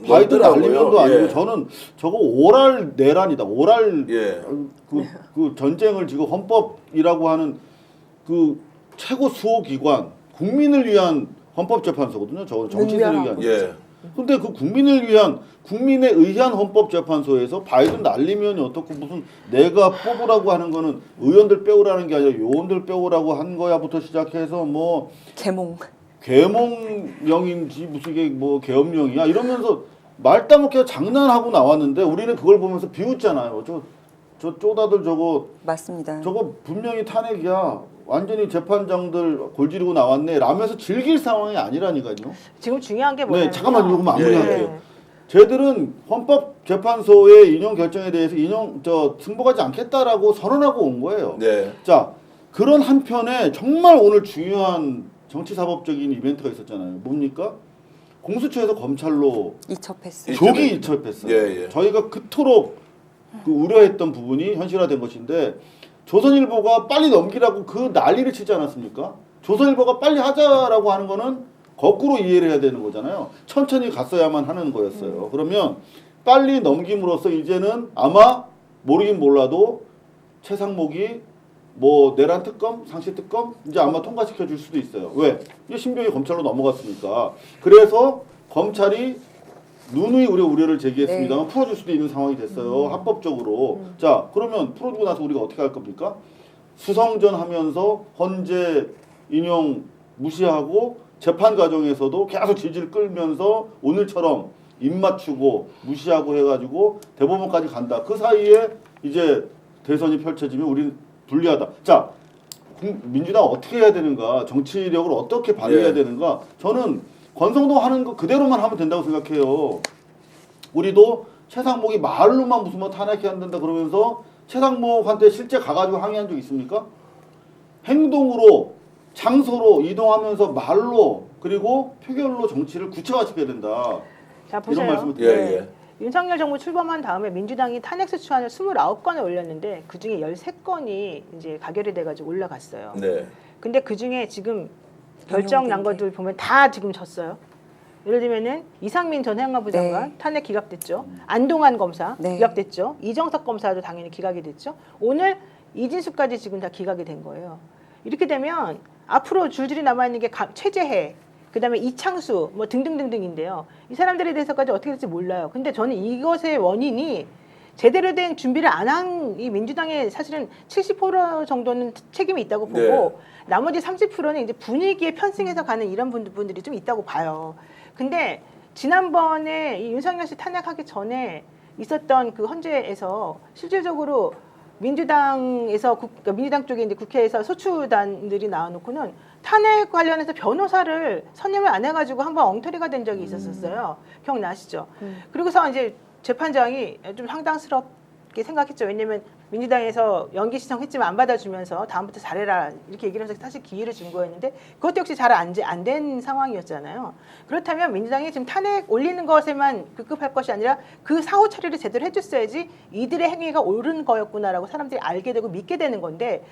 바이든 놀더라고요. 날리면도 아니고 예. 저는 저거 오랄 내란이다. 오랄 예. 그 전쟁을 지금 헌법이라고 하는 그 최고 수호 기관 국민을 위한 헌법재판소거든요. 저거 정치 세력이 능멸하고 아니고. 예. 근데 그 국민을 위한 국민에 의한 헌법재판소에서 바이든 날리면 어떻고 무슨 내가 뽑으라고 하는 거는 의원들 빼오라는 게 아니라 요원들 빼오라고 한 거야부터 시작해서 뭐 계몽. 계몽령인지 무슨 이게 뭐 계엄령이야 이러면서 말 따먹게 장난하고 나왔는데 우리는 그걸 보면서 비웃잖아요. 저 쪼다들 맞습니다. 저거 분명히 탄핵이야. 완전히 재판장들 골지르고 나왔네. 라면서 즐길 상황이 아니라니까요. 지금 중요한 게 뭐냐면 네, 잠깐만 이거 마무리할게요. 네. 쟤들은 헌법재판소의 인용 결정에 대해서 승복하지 않겠다라고 선언하고 온 거예요. 네. 자, 그런 한편에 정말 오늘 중요한 정치사법적인 이벤트가 있었잖아요. 뭡니까? 공수처에서 검찰로 이첩했어요. 조기 이첩했어요. 예, 예. 저희가 그토록 그 우려했던 부분이 현실화된 것인데 조선일보가 빨리 넘기라고 그 난리를 치지 않았습니까? 조선일보가 빨리 하자라고 하는 거는 거꾸로 이해를 해야 되는 거잖아요. 천천히 갔어야만 하는 거였어요. 그러면 빨리 넘김으로써 이제는 아마 모르긴 몰라도 최상목이 뭐 내란 특검, 상시 특검 이제 아마 통과시켜 줄 수도 있어요. 왜? 이제 신병이 검찰로 넘어갔으니까. 그래서 검찰이 누누이 우려를 제기했습니다만 네. 풀어줄 수도 있는 상황이 됐어요. 합법적으로. 자, 그러면 풀어주고 나서 우리가 어떻게 할 겁니까? 수성전 하면서 헌재 인용 무시하고 재판 과정에서도 계속 질질 끌면서 오늘처럼 입 맞추고 무시하고 해가지고 대법원까지 간다. 그 사이에 이제 대선이 펼쳐지면 우리는 불리하다. 자, 민주당 어떻게 해야 되는가? 정치력을 어떻게 발휘해야 예. 되는가? 저는 권성동 하는 거 그대로만 하면 된다고 생각해요. 우리도 최상목이 말로만 무슨 뭐 탄핵해야 한다 그러면서 최상목한테 실제 가가지고 항의한 적 있습니까? 행동으로 장소로 이동하면서 말로 그리고 표결로 정치를 구체화시켜야 된다. 자 이런 보세요. 말씀을 예, 드려요. 예. 윤석열 정부 출범한 다음에 민주당이 탄핵소추안을 29건을 올렸는데 그중에 13건이 이제 가결이 돼가지고 올라갔어요. 네. 근데 그중에 지금 결정 난 것들 보면 다 지금 졌어요. 예를 들면은 이상민 전 행안부 장관 네. 탄핵 기각됐죠. 안동환 검사 네. 기각됐죠. 이정석 검사도 당연히 기각이 됐죠. 오늘 이진수까지 지금 다 기각이 된 거예요. 이렇게 되면 앞으로 줄줄이 남아있는 게 최재해, 그다음에 이창수 뭐 등등등등인데요. 이 사람들에 대해서까지 어떻게 될지 몰라요. 근데 저는 이것의 원인이 제대로 된 준비를 안 한 이 민주당의 사실은 70% 정도는 책임이 있다고 보고 네. 나머지 30%는 이제 분위기에 편승해서 가는 이런 분들이 좀 있다고 봐요. 근데 지난번에 이 윤석열 씨 탄핵하기 전에 있었던 그 헌재에서 실질적으로 민주당에서 그러니까 민주당 쪽에 이제 국회에서 소추단들이 나와놓고는 탄핵 관련해서 변호사를 선임을 안 해가지고 한번 엉터리가 된 적이 있었어요. 기억나시죠? 그리고서 이제 재판장이 좀 황당스럽게 생각했죠. 왜냐면 민주당에서 연기 신청했지만 안 받아주면서 다음부터 잘해라 이렇게 얘기를 해서 사실 기회를 준 거였는데 그것도 역시 잘 안 된 상황이었잖아요. 그렇다면 민주당이 지금 탄핵 올리는 것에만 급급할 것이 아니라 그 사후 처리를 제대로 해줬어야지 이들의 행위가 옳은 거였구나라고 사람들이 알게 되고 믿게 되는 건데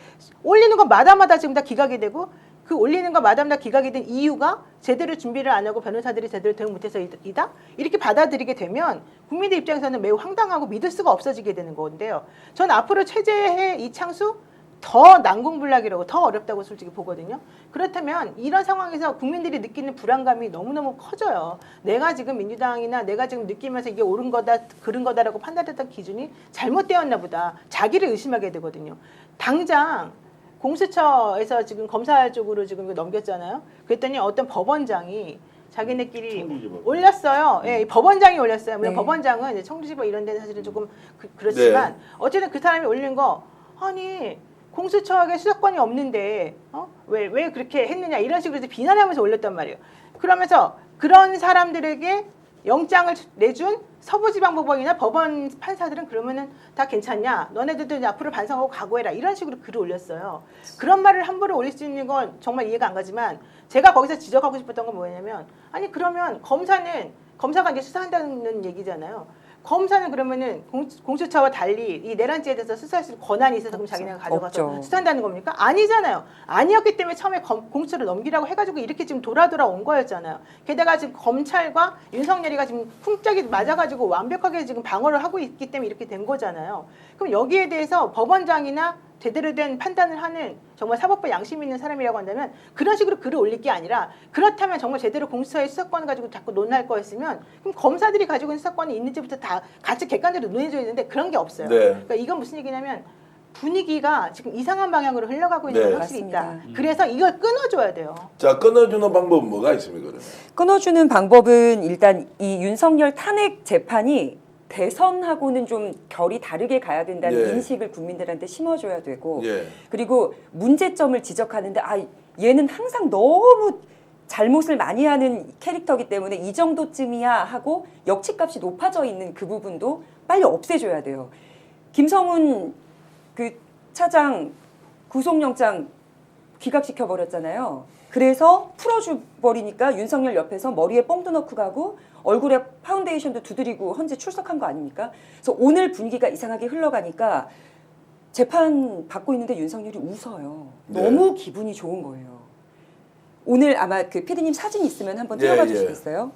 올리는 것마다마다 지금 다 기각이 되고 그 올리는 것마다마다 기각이 된 이유가 제대로 준비를 안 하고 변호사들이 제대로 대응 못해서 이다? 이렇게 받아들이게 되면 국민들 입장에서는 매우 황당하고 믿을 수가 없어지게 되는 건데요. 전 앞으로 최재해, 이창수 더 난공불락이라고 더 어렵다고 솔직히 보거든요. 그렇다면 이런 상황에서 국민들이 느끼는 불안감이 너무너무 커져요. 내가 지금 민주당이나 내가 지금 느끼면서 이게 옳은 거다, 그른 거다라고 판단했던 기준이 잘못되었나 보다. 자기를 의심하게 되거든요. 당장 공수처에서 지금 검사 쪽으로 지금 이거 넘겼잖아요. 그랬더니 어떤 법원장이 자기네끼리 청주지법. 올렸어요. 예, 법원장이 올렸어요. 물론 네. 법원장은 이제 청주지법 이런 데는 사실은 조금 그렇지만 네. 어쨌든 그 사람이 올린 거 아니 공수처에게 수사권이 없는데 왜 그렇게 했느냐 이런 식으로 이제 비난하면서 올렸단 말이에요. 그러면서 그런 사람들에게 영장을 내준 서부지방법원이나 법원 판사들은 그러면은 다 괜찮냐? 너네들도 이제 앞으로 반성하고 각오해라. 이런 식으로 글을 올렸어요. 그런 말을 함부로 올릴 수 있는 건 정말 이해가 안 가지만 제가 거기서 지적하고 싶었던 건 뭐냐면 아니 그러면 검사가 이제 수사한다는 얘기잖아요. 검사는 그러면은 공수처와 달리 이 내란죄에 대해서 수사할 수 있는 권한이 있어서 그럼 자기네가 가져가서 없죠. 수사한다는 겁니까? 아니잖아요. 아니었기 때문에 처음에 공수처를 넘기라고 해가지고 이렇게 지금 돌아온 거였잖아요. 게다가 지금 검찰과 윤석열이가 지금 쿵짝이 맞아가지고 완벽하게 지금 방어를 하고 있기 때문에 이렇게 된 거잖아요. 그럼 여기에 대해서 법원장이나 제대로 된 판단을 하는 정말 사법부 양심 있는 사람이라고 한다면 그런 식으로 글을 올릴 게 아니라 그렇다면 정말 제대로 공수처의 수사권을 가지고 자꾸 논할 거였으면 그럼 검사들이 가지고 있는 수사권이 있는지부터 다 같이 객관적으로 논해줘야 되는데 그런 게 없어요. 네. 그러니까 이건 무슨 얘기냐면 분위기가 지금 이상한 방향으로 흘러가고 있는 네. 게 확실히 있다. 맞습니다. 그래서 이걸 끊어줘야 돼요. 자, 끊어주는 방법은 뭐가 있습니까, 그러면? 끊어주는 방법은 일단 이 윤석열 탄핵 재판이 대선하고는 좀 결이 다르게 가야 된다는 예. 인식을 국민들한테 심어줘야 되고 예. 그리고 문제점을 지적하는데 얘는 항상 너무 잘못을 많이 하는 캐릭터이기 때문에 이 정도쯤이야 하고 역치값이 높아져 있는 그 부분도 빨리 없애줘야 돼요. 김성훈 그 차장 구속영장 기각시켜 버렸잖아요. 그래서 풀어줘 버리니까 윤석열 옆에서 머리에 뽕도 넣고 가고 얼굴에 파운데이션도 두드리고 헌재 출석한 거 아닙니까? 그래서 오늘 분위기가 이상하게 흘러가니까 재판 받고 있는데 윤석열이 웃어요. 네. 너무 기분이 좋은 거예요. 오늘 아마 그 PD님 사진 있으면 한번 예, 띄워봐 예. 주시겠어요?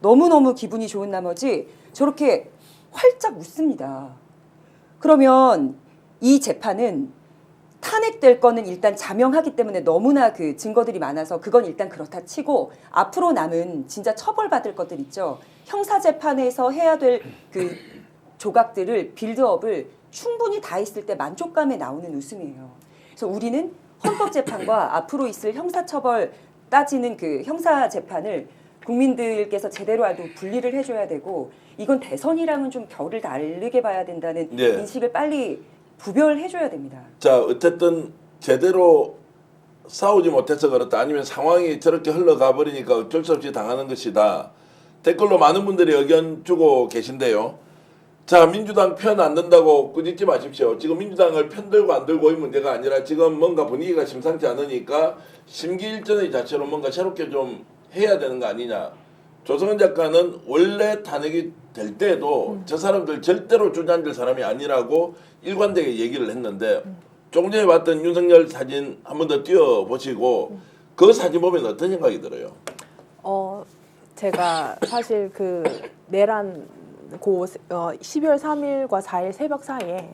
너무너무 기분이 좋은 나머지 저렇게 활짝 웃습니다. 그러면 이 재판은 탄핵될 거는 일단 자명하기 때문에 너무나 그 증거들이 많아서 그건 일단 그렇다 치고 앞으로 남은 진짜 처벌받을 것들 있죠. 형사재판에서 해야 될 그 조각들을 빌드업을 충분히 다 했을 때 만족감에 나오는 웃음이에요. 그래서 우리는 헌법재판과 앞으로 있을 형사처벌 따지는 그 형사재판을 국민들께서 제대로 알고 분리를 해줘야 되고 이건 대선이랑은 좀 결을 다르게 봐야 된다는 네. 인식을 빨리 구별해줘야 됩니다. 자, 어쨌든 제대로 싸우지 못해서 그렇다. 아니면 상황이 저렇게 흘러가 버리니까 어쩔 수 없이 당하는 것이다. 댓글로 많은 분들이 의견 주고 계신데요. 자, 민주당 편 안 든다고 꾸짖지 마십시오. 지금 민주당을 편들고 안 들고 이 문제가 아니라 지금 뭔가 분위기가 심상치 않으니까 심기일전의 자체로 뭔가 새롭게 좀 해야 되는 거 아니냐. 조성은 작가는 원래 탄핵이 될 때도 저 사람들 절대로 주저앉을 사람이 아니라고 일관되게 얘기를 했는데 조금 전에 봤던 윤석열 사진 한 번 더 띄워보시고 그 사진 보면 어떤 생각이 들어요? 제가 사실 그 내란 12월 3일과 4일 새벽 사이에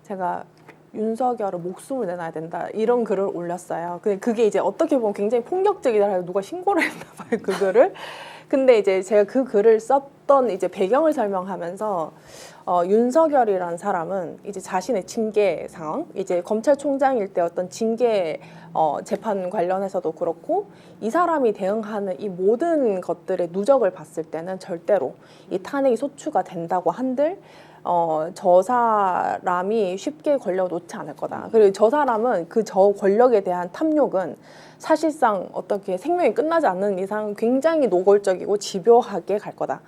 제가 윤석열은 목숨을 내놔야 된다 이런 글을 올렸어요. 그게 이제 어떻게 보면 굉장히 폭력적이다. 누가 신고를 했나 봐요, 그 글을. 근데 이제 제가 그 글을 썼던 이제 배경을 설명하면서 윤석열이라는 사람은 이제 자신의 징계 상황, 이제 검찰총장일 때 어떤 징계 재판 관련해서도 그렇고 이 사람이 대응하는 이 모든 것들의 누적을 봤을 때는 절대로 이 탄핵이 소추가 된다고 한들 저 사람이 쉽게 권력을 놓지 않을 거다. 그리고 저 사람은 그 저 권력에 대한 탐욕은 사실상 어떻게 생명이 끝나지 않는 이상 굉장히 노골적이고 집요하게 갈 거다.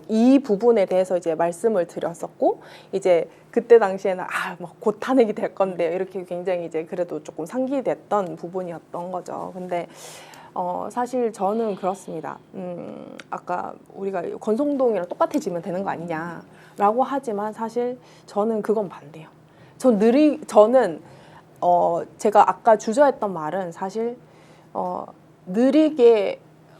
이 부분에 대해서 이제 말씀을 드렸었고 이제 그때 당시에는 뭐 곧 탄핵이 될 건데 이렇게 굉장히 이제 그래도 조금 상기됐던 부분이었던 거죠. 근데 사실 저는 그렇습니다. 아까 우리가 권성동이랑 똑같아지면 되는 거 아니냐라고 하지만 사실 저는 그건 반대요. 저는 제가 아까 주저했던 말은 사실 느리게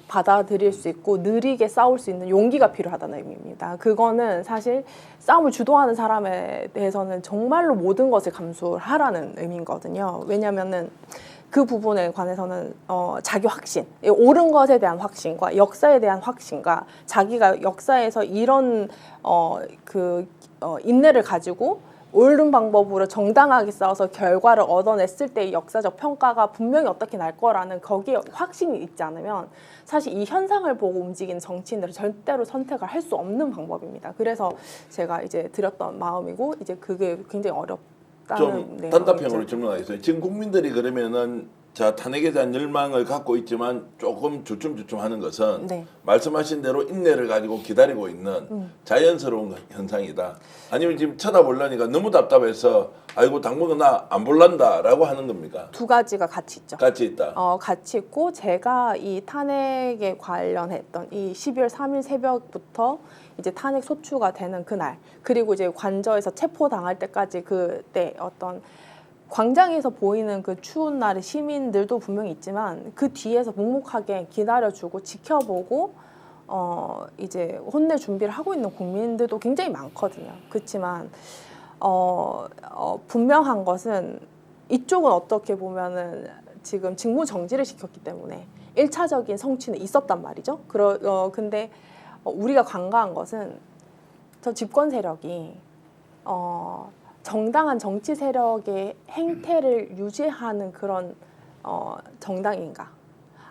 받아들일 수 있고 느리게 싸울 수 있는 용기가 필요하다는 의미입니다. 그거는 사실 싸움을 주도하는 사람에 대해서는 정말로 모든 것을 감수하라는 의미거든요. 왜냐하면은 그 부분에 관해서는 자기 확신, 옳은 것에 대한 확신과 역사에 대한 확신과 자기가 역사에서 이런 인내를 가지고 옳은 방법으로 정당하게 싸워서 결과를 얻어냈을 때의 역사적 평가가 분명히 어떻게 날 거라는 거기에 확신이 있지 않으면 사실 이 현상을 보고 움직이는 정치인들은 절대로 선택을 할 수 없는 방법입니다. 그래서 제가 이제 드렸던 마음이고 이제 그게 굉장히 어렵다는 좀 단답형으로 질문하겠어요. 지금 국민들이 그러면은 자 탄핵에 대한 열망을 갖고 있지만 조금 주춤주춤하는 것은 네. 말씀하신 대로 인내를 가지고 기다리고 있는 자연스러운 현상이다. 아니면 지금 쳐다보려니까 너무 답답해서 아이고 당분간 나 안 볼란다라고 하는 겁니까? 두 가지가 같이 있죠. 같이 있다. 같이 있고 제가 이 탄핵에 관련했던 이 12월 3일 새벽부터 이제 탄핵 소추가 되는 그날 그리고 이제 관저에서 체포당할 때까지 그때 어떤 광장에서 보이는 그 추운 날의 시민들도 분명히 있지만 그 뒤에서 묵묵하게 기다려주고 지켜보고 이제 혼낼 준비를 하고 있는 국민들도 굉장히 많거든요. 그렇지만 분명한 것은 이쪽은 어떻게 보면은 지금 직무 정지를 시켰기 때문에 1차적인 성취는 있었단 말이죠. 근데 우리가 간과한 것은 저 집권 세력이 정당한 정치 세력의 행태를 유지하는 그런 정당인가?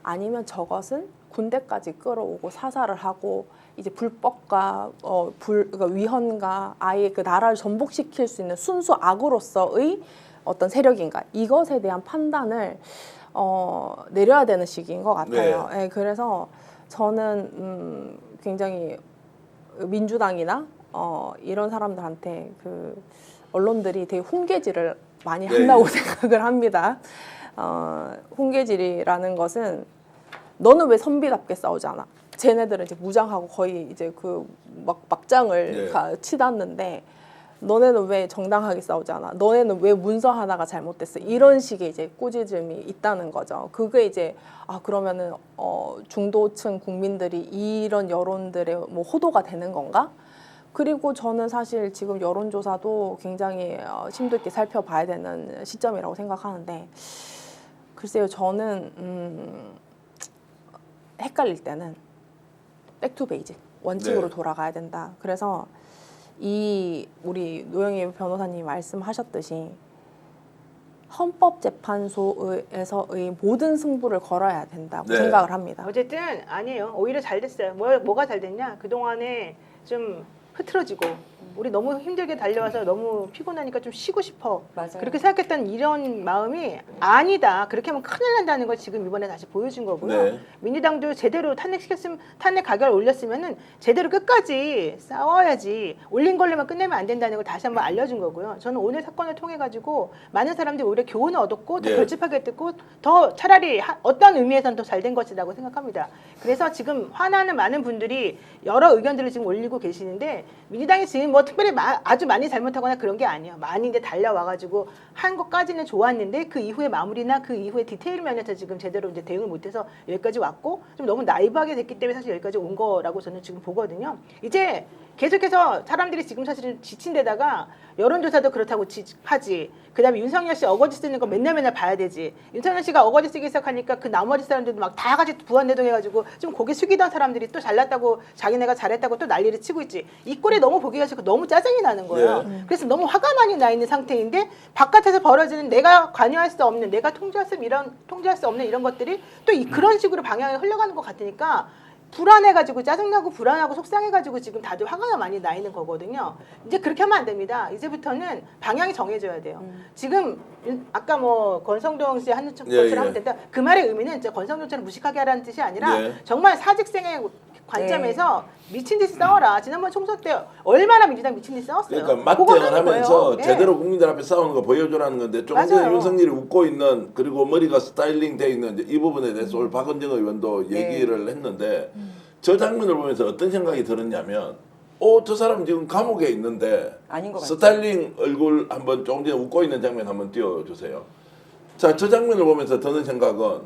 아니면 저것은 군대까지 끌어오고 사살을 하고 이제 불법과 그러니까 위헌과 아예 그 나라를 전복시킬 수 있는 순수 악으로서의 어떤 세력인가? 이것에 대한 판단을 내려야 되는 시기인 것 같아요. 네. 네, 그래서 저는 굉장히 민주당이나 이런 사람들한테 그 언론들이 되게 훈계질을 많이 한다고 생각을 합니다. 훈계질이라는 것은 너는 왜 선비답게 싸우지 않아? 쟤네들은 이제 무장하고 거의 이제 그 막장을 치닫는데 너네는 왜 정당하게 싸우지 않아? 너네는 왜 문서 하나가 잘못됐어? 이런 식의 이제 꾸짖음이 있다는 거죠. 그게 이제 그러면은 중도층 국민들이 이런 여론들의 뭐 호도가 되는 건가? 그리고 저는 사실 지금 여론조사도 굉장히 심도 있게 살펴봐야 되는 시점이라고 생각하는데 글쎄요 저는 헷갈릴 때는 백투 베이직 원칙으로 돌아가야 된다. 그래서 우리 노영희 변호사님이 말씀하셨듯이 헌법재판소에서의 모든 승부를 걸어야 된다고 생각을 합니다. 어쨌든 아니에요. 오히려 잘 됐어요. 뭐가 잘 됐냐? 그동안에 좀 흐트러지고 우리 너무 힘들게 달려와서 너무 피곤하니까 좀 쉬고 싶어. 맞아요. 그렇게 생각했던 이런 마음이 아니다. 그렇게 하면 큰일 난다는 걸 지금 이번에 다시 보여준 거고요. 네. 민주당도 제대로 탄핵 가결 올렸으면은 제대로 끝까지 싸워야지 올린 걸로만 끝내면 안 된다는 걸 다시 한번 알려준 거고요. 저는 오늘 사건을 통해 가지고 많은 사람들이 오히려 교훈을 얻었고 더 결집하게 됐고 더 차라리 어떤 의미에서는 더 잘 된 것이라고 생각합니다. 그래서 지금 화나는 많은 분들이 여러 의견들을 지금 올리고 계시는데 민주당이 지금 뭐 특별히 아주 많이 잘못하거나 그런 게 아니에요. 많이 이제 달려와가지고 한 것까지는 좋았는데 그 이후의 마무리나 그 이후의 디테일 면에서 지금 제대로 이제 대응을 못해서 여기까지 왔고 좀 너무 나이브하게 됐기 때문에 사실 여기까지 온 거라고 저는 지금 보거든요. 이제 계속해서 사람들이 지금 사실은 지친 데다가 여론조사도 그렇다고 하지. 그다음에 윤석열 씨 어거지 쓰는 거 맨날 봐야 되지. 윤석열 씨가 어거지 쓰기 시작하니까 그 나머지 사람들도 막 다 같이 부안내동해가지고 좀 고개 숙이던 사람들이 또 잘났다고 자기네가 잘했다고 또 난리를 치고 있지. 이 꼴이 너무 보기가 싫고 너무 짜증이 나는 거예요. 그래서 너무 화가 많이 나 있는 상태인데 바깥에서 벌어지는 내가 관여할 수 없는 내가 통제할 수 없는 이런 것들이 또 그런 식으로 방향이 흘러가는 것 같으니까 불안해가지고 짜증나고 불안하고 속상해가지고 지금 다들 화가 많이 나 있는 거거든요. 이제 그렇게 하면 안 됩니다. 이제부터는 방향이 정해져야 돼요. 지금 아까 뭐 권성동 씨 하는 것처럼 하면 된다. 그 말의 의미는 권성동처럼 무식하게 하라는 뜻이 아니라 정말 사직생의 관점에서 미친 듯이 싸워라. 지난번 총선 때 얼마나 민주당 미친 듯이 싸웠어요. 그러니까 맞대응을 하면서 제대로 국민들 앞에 싸우는 거 보여주라는 건데 좀 전에 윤석열이 웃고 있는 그리고 머리가 스타일링 돼 있는 이 부분에 대해서 오늘 박은정 의원도 얘기를 했는데 저 장면을 보면서 어떤 생각이 들었냐면 저 사람 지금 감옥에 있는데 아닌 것 같아요. 스타일링 얼굴 한번 조금 전에 웃고 있는 장면 한번 띄워주세요. 자, 저 장면을 보면서 드는 생각은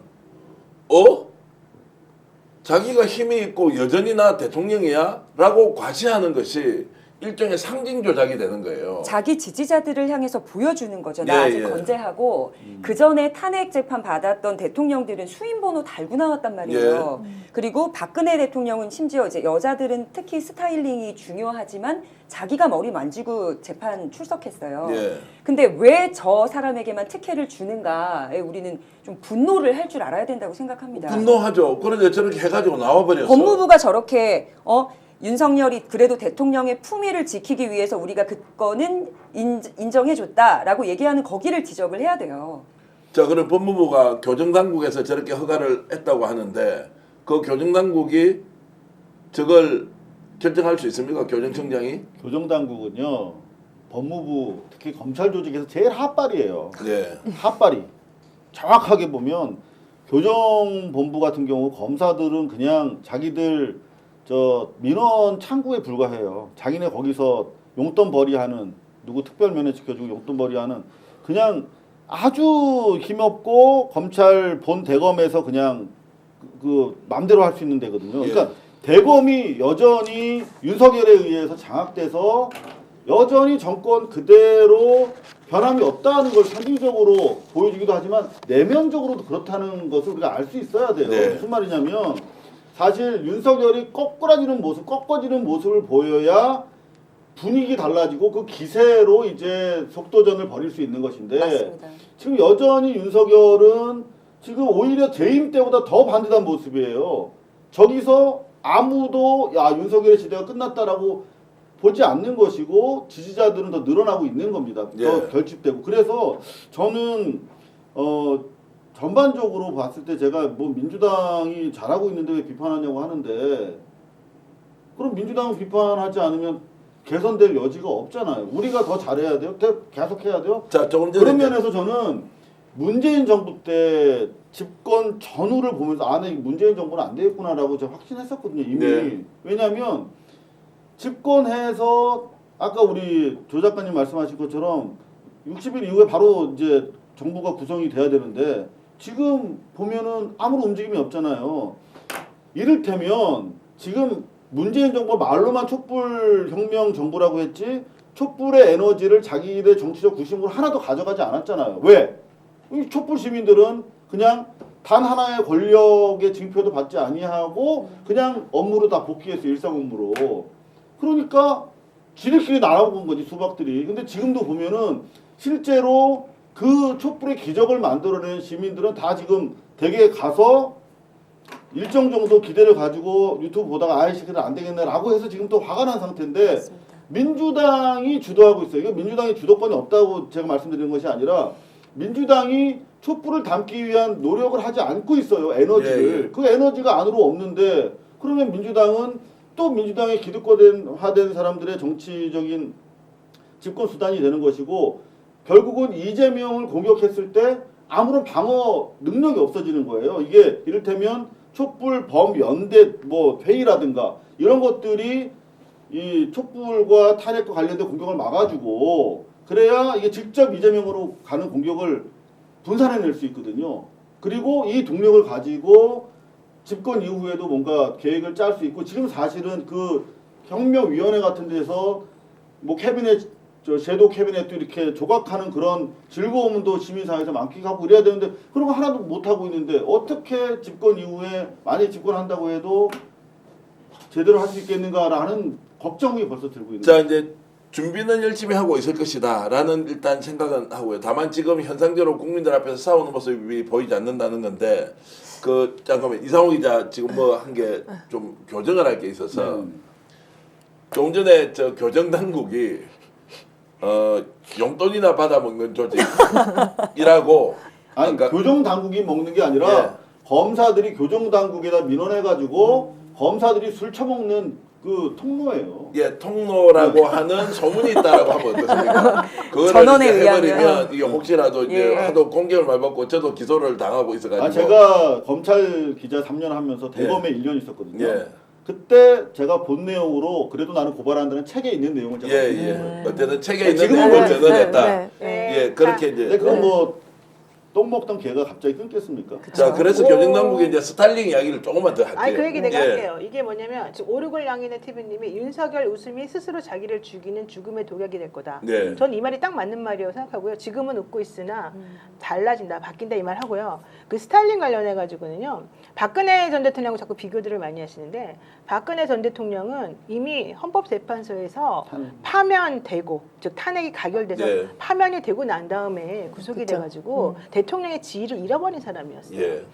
자기가 힘이 있고 여전히 나 대통령이야? 라고 과시하는 것이 일종의 상징 조작이 되는 거예요. 자기 지지자들을 향해서 보여주는 거죠. 나 예, 아직 예. 건재하고 그 전에 탄핵 재판 받았던 대통령들은 수임 번호 달고 나왔단 말이에요. 그리고 박근혜 대통령은 심지어 이제 여자들은 특히 스타일링이 중요하지만 자기가 머리 만지고 재판 출석했어요. 예. 근데 왜 저 사람에게만 특혜를 주는가에 우리는 좀 분노를 할 줄 알아야 된다고 생각합니다. 분노하죠. 그런데 저렇게 해가지고 나와버렸어. 법무부가 저렇게 윤석열이 그래도 대통령의 품위를 지키기 위해서 우리가 그거는 인정해줬다라고 얘기하는 거기를 지적을 해야 돼요. 자, 그럼 법무부가 교정당국에서 저렇게 허가를 했다고 하는데 그 교정당국이 저걸 결정할 수 있습니까? 교정청장이? 교정당국은요 법무부 특히 검찰 조직에서 제일 핫발이에요. 예. 핫발이 정확하게 보면 교정본부 같은 경우 검사들은 그냥 자기들 저 민원 창구에 불과해요. 자기네 거기서 용돈 벌이하는 누구 특별 면회 지켜주고 용돈 벌이하는 그냥 아주 힘없고 검찰 본 대검에서 그냥 그 맘대로 할 수 있는 데거든요. 그러니까 대검이 여전히 윤석열에 의해서 장악돼서 여전히 정권 그대로 변함이 없다는 걸 상징적으로 보여주기도 하지만 내면적으로도 그렇다는 것을 우리가 알 수 있어야 돼요. 네. 무슨 말이냐면 사실 윤석열이 꺾어지는 모습을 보여야 분위기 달라지고 그 기세로 이제 속도전을 벌일 수 있는 것인데 맞습니다. 지금 여전히 윤석열은 지금 오히려 재임 때보다 더 반듯한 모습이에요. 저기서 아무도 야 윤석열의 시대가 끝났다라고 보지 않는 것이고 지지자들은 더 늘어나고 있는 겁니다. 더 예. 결집되고 그래서 저는 전반적으로 봤을 때 제가 뭐 민주당이 잘하고 있는데 왜 비판하냐고 하는데 그럼 민주당은 비판하지 않으면 개선될 여지가 없잖아요. 우리가 더 잘해야 돼요. 계속 해야 돼요. 자, 조금 전에 그런 면에서 저는 문재인 정부 때 집권 전후를 보면서 아, 네, 문재인 정부는 안 되겠구나라고 제가 확신했었거든요. 이미. 네. 왜냐하면 집권해서 아까 우리 조 작가님 말씀하신 것처럼 60일 이후에 바로 이제 정부가 구성이 돼야 되는데 지금 보면은 아무런 움직임이 없잖아요. 이를테면 지금 문재인 정부 말로만 촛불혁명 정부라고 했지 촛불의 에너지를 자기들의 정치적 구심으로 하나도 가져가지 않았잖아요. 왜? 이 촛불 시민들은 그냥 단 하나의 권력의 징표도 받지 아니하고 그냥 업무로 다 복귀했어요. 일상 업무로. 그러니까 지들끼리 날아온 거지 수박들이. 근데 지금도 보면은 실제로 그 촛불의 기적을 만들어낸 시민들은 다 지금 댁에 가서 일정 정도 기대를 가지고 유튜브 보다가 아이씨 그래 안 되겠네라고 해서 지금 또 화가 난 상태인데 맞습니다. 민주당이 민주당이 주도하고 있어요. 이거 민주당이 주도권이 없다고 제가 말씀드리는 것이 아니라 민주당이 촛불을 담기 위한 노력을 하지 않고 있어요. 에너지를. 예. 그 에너지가 안으로 없는데 그러면 민주당은 또 민주당의 기득권화된 사람들의 정치적인 집권 수단이 되는 것이고 결국은 이재명을 공격했을 때 아무런 방어 능력이 없어지는 거예요. 이게 이를테면 촛불 범연대 뭐 회의라든가 이런 것들이 이 촛불과 탄핵과 관련된 공격을 막아주고 그래야 이게 직접 이재명으로 가는 공격을 분산해낼 수 있거든요. 그리고 이 동력을 가지고 집권 이후에도 뭔가 계획을 짤 수 있고 지금 사실은 그 혁명위원회 같은 데서 뭐 캐비넷 섀도우 캐비넷도 이렇게 조각하는 그런 즐거움도 시민사회에서 만끽하고 이래야 되는데 그런 거 하나도 못하고 있는데 어떻게 집권 이후에 만약에 집권한다고 해도 제대로 할 수 있겠는가라는 걱정이 벌써 들고 있는 자, 이제 준비는 열심히 하고 있을 것이다 라는 일단 생각은 하고요. 다만 지금 현상적으로 국민들 앞에서 싸우는 모습이 보이지 않는다는 건데 그 잠깐만 이상호 기자 지금 뭐 한 게 좀 교정을 할 게 있어서 조금 전에 저 교정당국이 용돈이나 받아먹는 조직이라고 아니 아까 교정 당국이 먹는 게 아니라 예. 검사들이 교정 당국에다 민원해가지고 검사들이 술 처먹는 그 통로예요. 예, 통로라고 하는 소문이 있다라고 하면 어떻습니까? 그거를 전원에 이제 의하면. 해버리면 이게 혹시라도 이제 예. 하도 공격을 많이 받고 저도 기소를 당하고 있어가지고. 아 제가 검찰 기자 3년 하면서 대검에 1년 있었거든요. 예. 그때 제가 본 내용으로 그래도 나는 고발한다는 책에 있는 내용을 제가 예. 어쨌든 책에 있는 지금은 내용을 뭐- 전언했다. 네, 네. 예, 그렇게 이제. 근데 그건 뭐 똥 먹던 개가 갑자기 끊겠습니까? 자, 그래서 오. 교정당국의 이제 스타일링 이야기를 조금만 더 할게요. 아니 그 얘기 내가 예. 할게요. 이게 뭐냐면 지금 오르골 양인의 TV님이 윤석열 웃음이 스스로 자기를 죽이는 죽음의 독약이 될 거다. 네. 전 이 말이 딱 맞는 말이라고 생각하고요. 지금은 웃고 있으나 달라진다, 바뀐다 이 말 하고요. 그 스타일링 관련해 가지고는요. 박근혜 전 대통령하고 자꾸 비교들을 많이 하시는데 박근혜 전 대통령은 이미 헌법재판소에서 파면되고 즉 탄핵이 가결돼서 네. 파면이 되고 난 다음에 구속이 그쵸. 돼가지고 대통령의 지위를 잃어버린 사람이었어요. 예.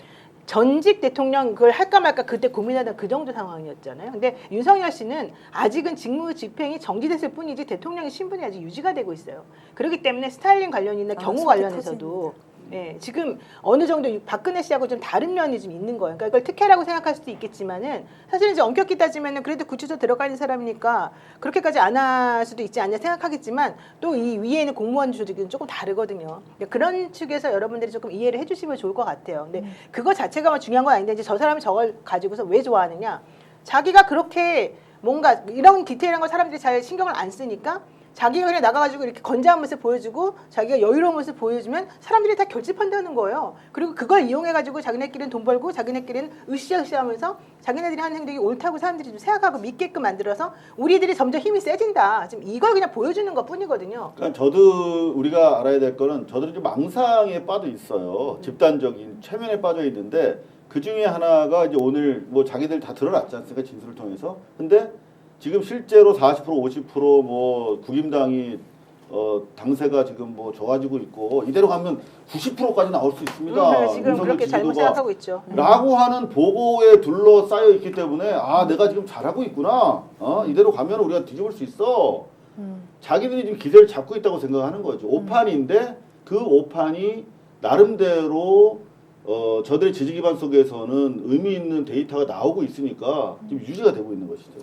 전직 대통령 그걸 할까 말까 그때 고민하던 그 정도 상황이었잖아요. 근데 윤석열 씨는 아직은 직무 집행이 정지됐을 뿐이지 대통령의 신분이 아직 유지가 되고 있어요. 그렇기 때문에 스타일링 관련이나 경우 관련해서도 예, 지금 어느 정도 박근혜 씨하고 좀 다른 면이 좀 있는 거예요. 그러니까 이걸 특혜라고 생각할 수도 있겠지만은 사실은 이제 엄격히 따지면은 그래도 구치소 들어가는 사람이니까 그렇게까지 안 할 수도 있지 않냐 생각하겠지만 또 이 위에 있는 공무원 조직은 조금 다르거든요. 그러니까 그런 측에서 여러분들이 조금 이해를 해주시면 좋을 것 같아요. 근데 그거 자체가 뭐 중요한 건 아닌데 이제 저 사람이 저걸 가지고서 왜 좋아하느냐? 자기가 그렇게 뭔가 이런 디테일한 걸 사람들이 잘 신경을 안 쓰니까. 자기가 그냥 나가가지고 이렇게 건장한 모습 보여주고 자기가 여유로운 모습 보여주면 사람들이 다 결집한다는 거예요. 그리고 그걸 이용해가지고 자기네끼리는 돈 벌고 자기네끼리는 으쌰으쌰하면서 자기네들이 하는 행동이 옳다고 사람들이 좀 생각하고 믿게끔 만들어서 우리들이 점점 힘이 세진다. 지금 이걸 그냥 보여주는 것 뿐이거든요. 그러니까 저도 우리가 알아야 될 거는 저들이 좀 망상에 빠져 있어요. 집단적인 최면에 빠져 있는데 그 중에 하나가 이제 오늘 뭐 자기들 다 드러났지 않습니까? 진술을 통해서. 근데 지금 실제로 40% 50%뭐 국임당이 당세가 지금 뭐 좋아지고 있고 이대로 가면 90%까지 나올 수 있습니다. 지금 그렇게 잘못 생각하고 있죠. 라고 하는 보고에 둘러싸여 있기 때문에 아 내가 지금 잘하고 있구나. 이대로 가면 우리가 뒤집을 수 있어. 자기들이 지금 기세를 잡고 있다고 생각하는 거죠. 오판인데 그 오판이 나름대로 저들의 지지 기반 속에서는 의미 있는 데이터가 나오고 있으니까 지금 유지가 되고 있는 것이죠.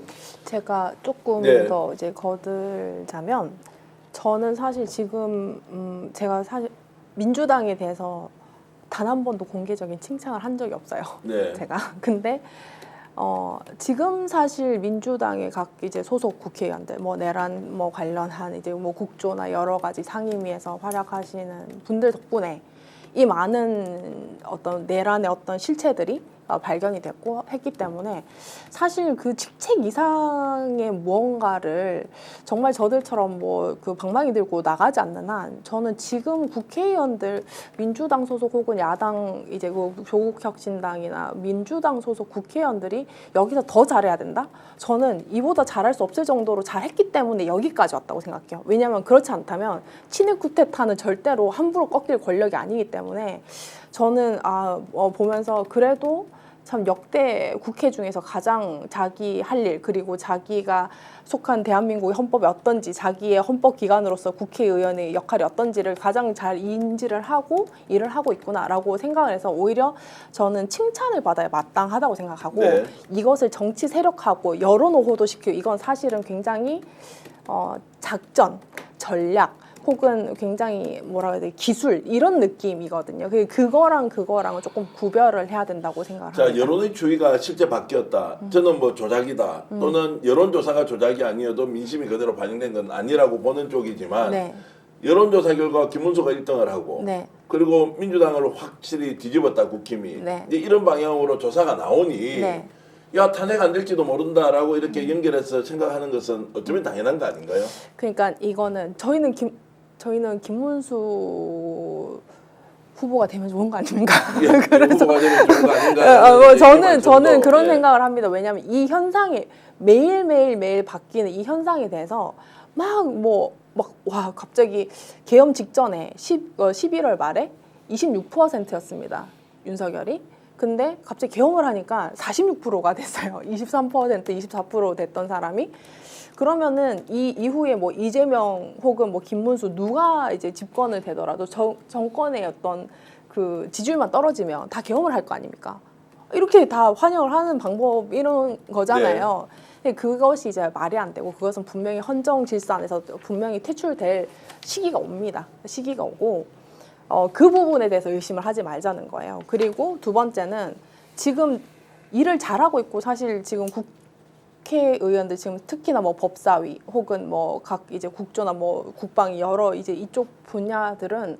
제가 조금 네. 더 이제 거들자면 저는 사실 지금 제가 사실 민주당에 대해서 단 한 번도 공개적인 칭찬을 한 적이 없어요. 네. 제가 근데 지금 사실 민주당의 각 이제 소속 국회의원들 뭐 내란 뭐 관련한 이제 뭐 국조나 여러 가지 상임위에서 활약하시는 분들 덕분에 이 많은 어떤 내란의 어떤 실체들이 발견이 됐고 했기 때문에 사실 그 직책 이상의 무언가를 정말 저들처럼 뭐 그 방망이 들고 나가지 않는 한 저는 지금 국회의원들 민주당 소속 혹은 야당 이제 그 조국혁신당이나 민주당 소속 국회의원들이 여기서 더 잘해야 된다? 저는 이보다 잘할 수 없을 정도로 잘했기 때문에 여기까지 왔다고 생각해요. 왜냐하면 그렇지 않다면 친일 쿠데타는 절대로 함부로 꺾일 권력이 아니기 때문에 저는 보면서 그래도 참 역대 국회 중에서 가장 자기 할 일 그리고 자기가 속한 대한민국의 헌법이 어떤지 자기의 헌법 기관으로서 국회의원의 역할이 어떤지를 가장 잘 인지를 하고 일을 하고 있구나라고 생각을 해서 오히려 저는 칭찬을 받아야 마땅하다고 생각하고 네. 이것을 정치 세력하고 여론오호도 시키고 이건 사실은 굉장히 작전, 전략 혹은 굉장히 뭐라 해야 돼 기술 이런 느낌이거든요. 그거랑은 조금 구별을 해야 된다고 생각을 자, 합니다. 여론의 추이가 실제 바뀌었다. 저는 뭐 조작이다. 또는 여론조사가 조작이 아니어도 민심이 그대로 반영된 건 아니라고 보는 쪽이지만 네. 여론조사 결과 김문수가 1등을 하고 네. 그리고 민주당을 확실히 뒤집었다 국힘이 네. 이제 이런 방향으로 조사가 나오니 네. 야 탄핵 안 될지도 모른다라고 이렇게 연결해서 생각하는 것은 어쩌면 당연한 거 아닌가요? 그러니까 이거는 저희는 김문수 후보가 되면 좋은 거 아닙니까? 예, 후보가 되면 좋은 거 아닌가? 저는 그런 예. 생각을 합니다. 왜냐하면 이 현상이 매일 바뀌는 이 현상에 대해서 와 갑자기 계엄 직전에 11월 말에 26%였습니다. 윤석열이. 근데 갑자기 계엄을 하니까 46%가 됐어요. 23%, 24% 됐던 사람이. 그러면은 이 이후에 뭐 이재명 혹은 뭐 김문수 누가 이제 집권을 되더라도 정권의 어떤 그 지지율만 떨어지면 다 계엄을 할 거 아닙니까? 이렇게 다 환영을 하는 방법 이런 거잖아요. 근데 그것이 이제 말이 안 되고 그것은 분명히 헌정 질서 안에서 분명히 퇴출될 시기가 옵니다. 시기가 오고 그 부분에 대해서 의심을 하지 말자는 거예요. 그리고 두 번째는 지금 일을 잘하고 있고 사실 지금 국회의원들 지금 특히나 뭐 법사위 혹은 뭐 각 이제 국조나 뭐 국방위 여러 이제 이쪽 분야들은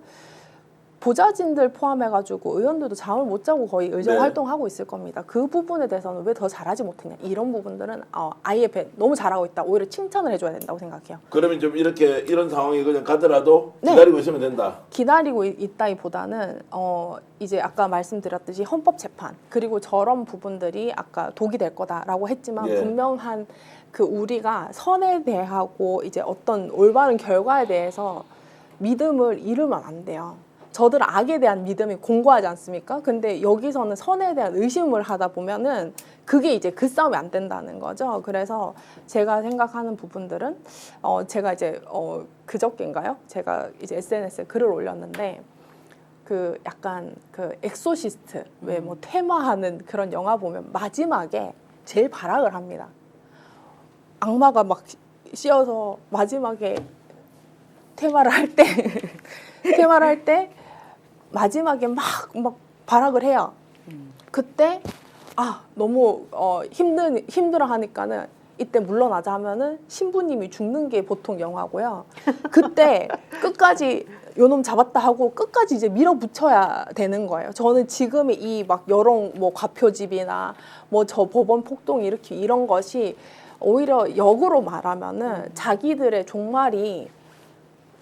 보좌진들 포함해가지고 의원들도 잠을 못 자고 거의 의정 네. 활동하고 있을 겁니다. 그 부분에 대해서는 왜 더 잘하지 못했냐 이런 부분들은 아예 너무 잘하고 있다. 오히려 칭찬을 해줘야 된다고 생각해요. 그러면 좀 이런 상황이 그냥 가더라도 네. 기다리고 있으면 된다. 기다리고 있다기보다는 이제 아까 말씀드렸듯이 헌법재판 그리고 저런 부분들이 아까 독이 될 거다라고 했지만 예. 분명한 그 우리가 선에 대하고 이제 어떤 올바른 결과에 대해서 믿음을 잃으면 안 돼요. 저들 악에 대한 믿음이 공고하지 않습니까? 근데 여기서는 선에 대한 의심을 하다 보면은 그게 이제 그 싸움이 안 된다는 거죠. 그래서 제가 생각하는 부분들은 제가 이제 그저께인가요? 제가 이제 SNS에 글을 올렸는데 그 약간 그 엑소시스트 왜 뭐 퇴마하는 그런 영화 보면 마지막에 제일 발악을 합니다. 악마가 막 씌어서 마지막에 퇴마를 할 때 마지막에 막 발악을 해요. 그때 너무 힘들어 하니까는 이때 물러나자 하면은 신부님이 죽는 게 보통 영화고요. 그때 끝까지 요놈 잡았다 하고 끝까지 이제 밀어붙여야 되는 거예요. 저는 지금의 이 막 여론 뭐 과표집이나 뭐 저 법원 폭동 일으키기 이런 것이 오히려 역으로 말하면은 자기들의 종말이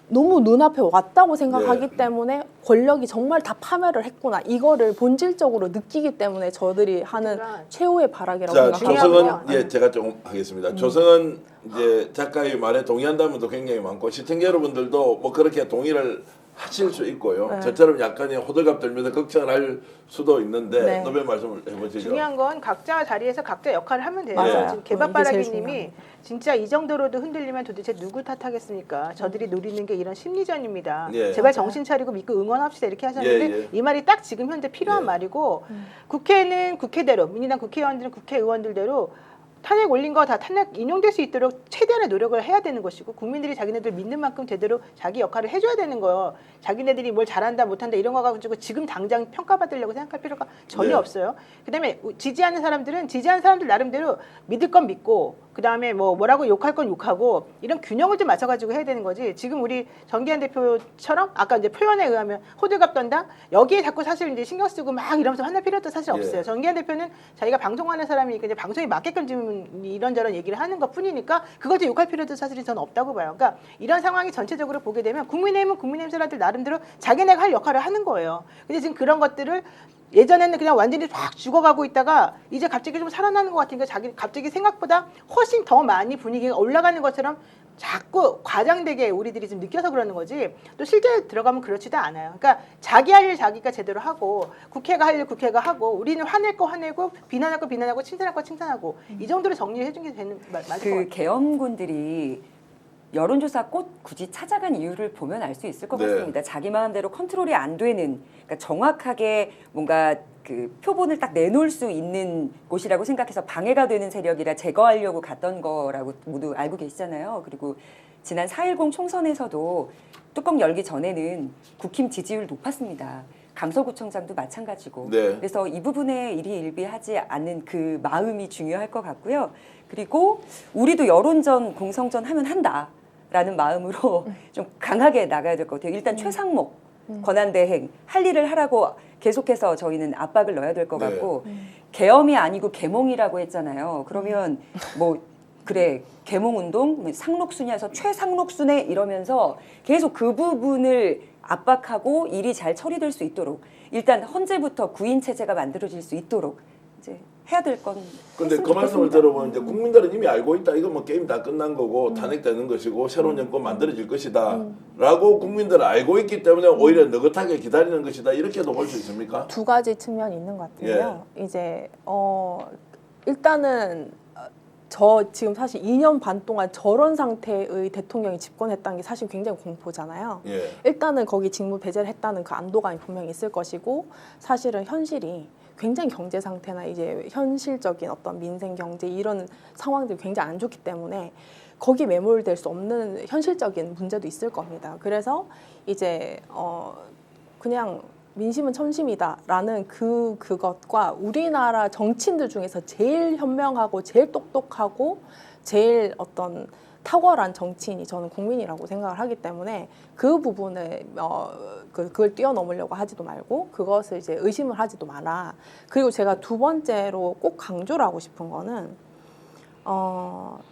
너무 눈앞에 왔다고 생각하기 네. 때문에 권력이 정말 다 파멸을 했구나 이거를 본질적으로 느끼기 때문에 저들이 하는 그러니까 최후의 발악이라고 자, 생각하고요. 조성은 제가 좀 하겠습니다. 조성은 이제 작가의 말에 동의한다는 분도 굉장히 많고 시청자 여러분들도 뭐 그렇게 동의를 하실 수 있고요. 네. 저처럼 약간의 호들갑 떨면서 걱정을 할 수도 있는데 네. 노변 말씀을 해보시죠. 중요한 건 각자 자리에서 각자 역할을 하면 돼요. 맞아요. 지금 이게 제일 개밥바라기님이 중요합니다. 진짜 이 정도로도 흔들리면 도대체 누구 탓하겠습니까? 저들이 노리는 게 이런 심리전입니다. 예. 제발 정신 차리고 믿고 응원합시다 이렇게 하셨는데 예, 예. 이 말이 딱 지금 현재 필요한 예. 말이고 국회는 국회대로 민주당 국회의원들은 국회의원들대로 탄핵 올린 거 다 탄핵 인용될 수 있도록 최대한의 노력을 해야 되는 것이고 국민들이 자기네들 믿는 만큼 제대로 자기 역할을 해줘야 되는 거예요. 자기네들이 뭘 잘한다 못한다 이런 거 가지고 지금 당장 평가받으려고 생각할 필요가 전혀 네. 없어요. 그다음에 지지하는 사람들은 지지하는 사람들 나름대로 믿을 건 믿고 그다음에 뭐라고 욕할 건 욕하고 이런 균형을 좀 맞춰가지고 해야 되는 거지. 지금 우리 정기한 대표처럼 아까 이제 표현에 의하면 호들갑 떤다 여기에 자꾸 사실 이제 신경 쓰고 막 이러면서 화낼 필요도 사실 예. 없어요. 정기한 대표는 자기가 방송하는 사람이니까 이제 방송에 맞게끔 지금 이런저런 얘기를 하는 것 뿐이니까 그걸 좀 욕할 필요도 사실은 저는 없다고 봐요. 그러니까 이런 상황이 전체적으로 보게 되면 국민의힘은 국민의힘 사람들 나름대로 자기네가 할 역할을 하는 거예요. 근데 지금 그런 것들을 예전에는 그냥 완전히 확 죽어가고 있다가 이제 갑자기 좀 살아나는 것 같으니까 갑자기 생각보다 훨씬 더 많이 분위기가 올라가는 것처럼 자꾸 과장되게 우리들이 지금 느껴서 그러는 거지 또 실제 들어가면 그렇지도 않아요. 그러니까 자기 할 일 자기가 제대로 하고 국회가 할 일 국회가 하고 우리는 화낼 거 화내고 비난할 거 비난하고 칭찬할 거 칭찬하고 이 정도로 정리를 해준 게 되는 맞을 것 같아요. 그 계엄군들이 여론조사 꽃 굳이 찾아간 이유를 보면 알 수 있을 것 네. 같습니다. 자기 마음대로 컨트롤이 안 되는, 그러니까 정확하게 뭔가 그 표본을 딱 내놓을 수 있는 곳이라고 생각해서 방해가 되는 세력이라 제거하려고 갔던 거라고 모두 알고 계시잖아요. 그리고 지난 4.10 총선에서도 뚜껑 열기 전에는 국힘 지지율 높았습니다. 강서구청장도 마찬가지고. 네. 그래서 이 부분에 일희일비하지 않는 그 마음이 중요할 것 같고요. 그리고 우리도 여론전, 공성전 하면 한다라는 마음으로 좀 강하게 나가야 될 것 같아요. 일단 최상목 권한대행 할 일을 하라고 계속해서 저희는 압박을 넣어야 될 것 네. 같고 계엄이 아니고 계몽이라고 했잖아요. 그러면 뭐 그래 계몽운동 상록순이어서 최상록순에 이러면서 계속 그 부분을 압박하고 일이 잘 처리될 수 있도록 일단 헌재부터 구인 체제가 만들어질 수 있도록 이제 해야 될 건. 근데 그 말씀을 들어보면 이제 국민들은 이미 알고 있다. 이건 뭐 게임 다 끝난 거고 탄핵되는 것이고 새로운 정권 만들어질 것이다라고 국민들은 알고 있기 때문에 오히려 느긋하게 기다리는 것이다. 이렇게도 볼 수 있습니까? 두 가지 측면이 있는 것 같은데요. 이제 일단은 저 지금 사실 2년 반 동안 저런 상태의 대통령이 집권했다는 게 사실 굉장히 공포잖아요. 예. 일단은 거기 직무 배제를 했다는 그 안도감이 분명히 있을 것이고 사실은 현실이 굉장히 경제 상태나 이제 현실적인 어떤 민생 경제 이런 상황들이 굉장히 안 좋기 때문에 거기 매몰될 수 없는 현실적인 문제도 있을 겁니다. 그래서 이제 그냥 민심은 천심이다라는 그것과 우리나라 정치인들 중에서 제일 현명하고 제일 똑똑하고 제일 어떤 탁월한 정치인이 저는 국민이라고 생각을 하기 때문에 그 부분에 그걸 뛰어넘으려고 하지도 말고 그것을 이제 의심을 하지도 마라. 그리고 제가 두 번째로 꼭 강조를 하고 싶은 거는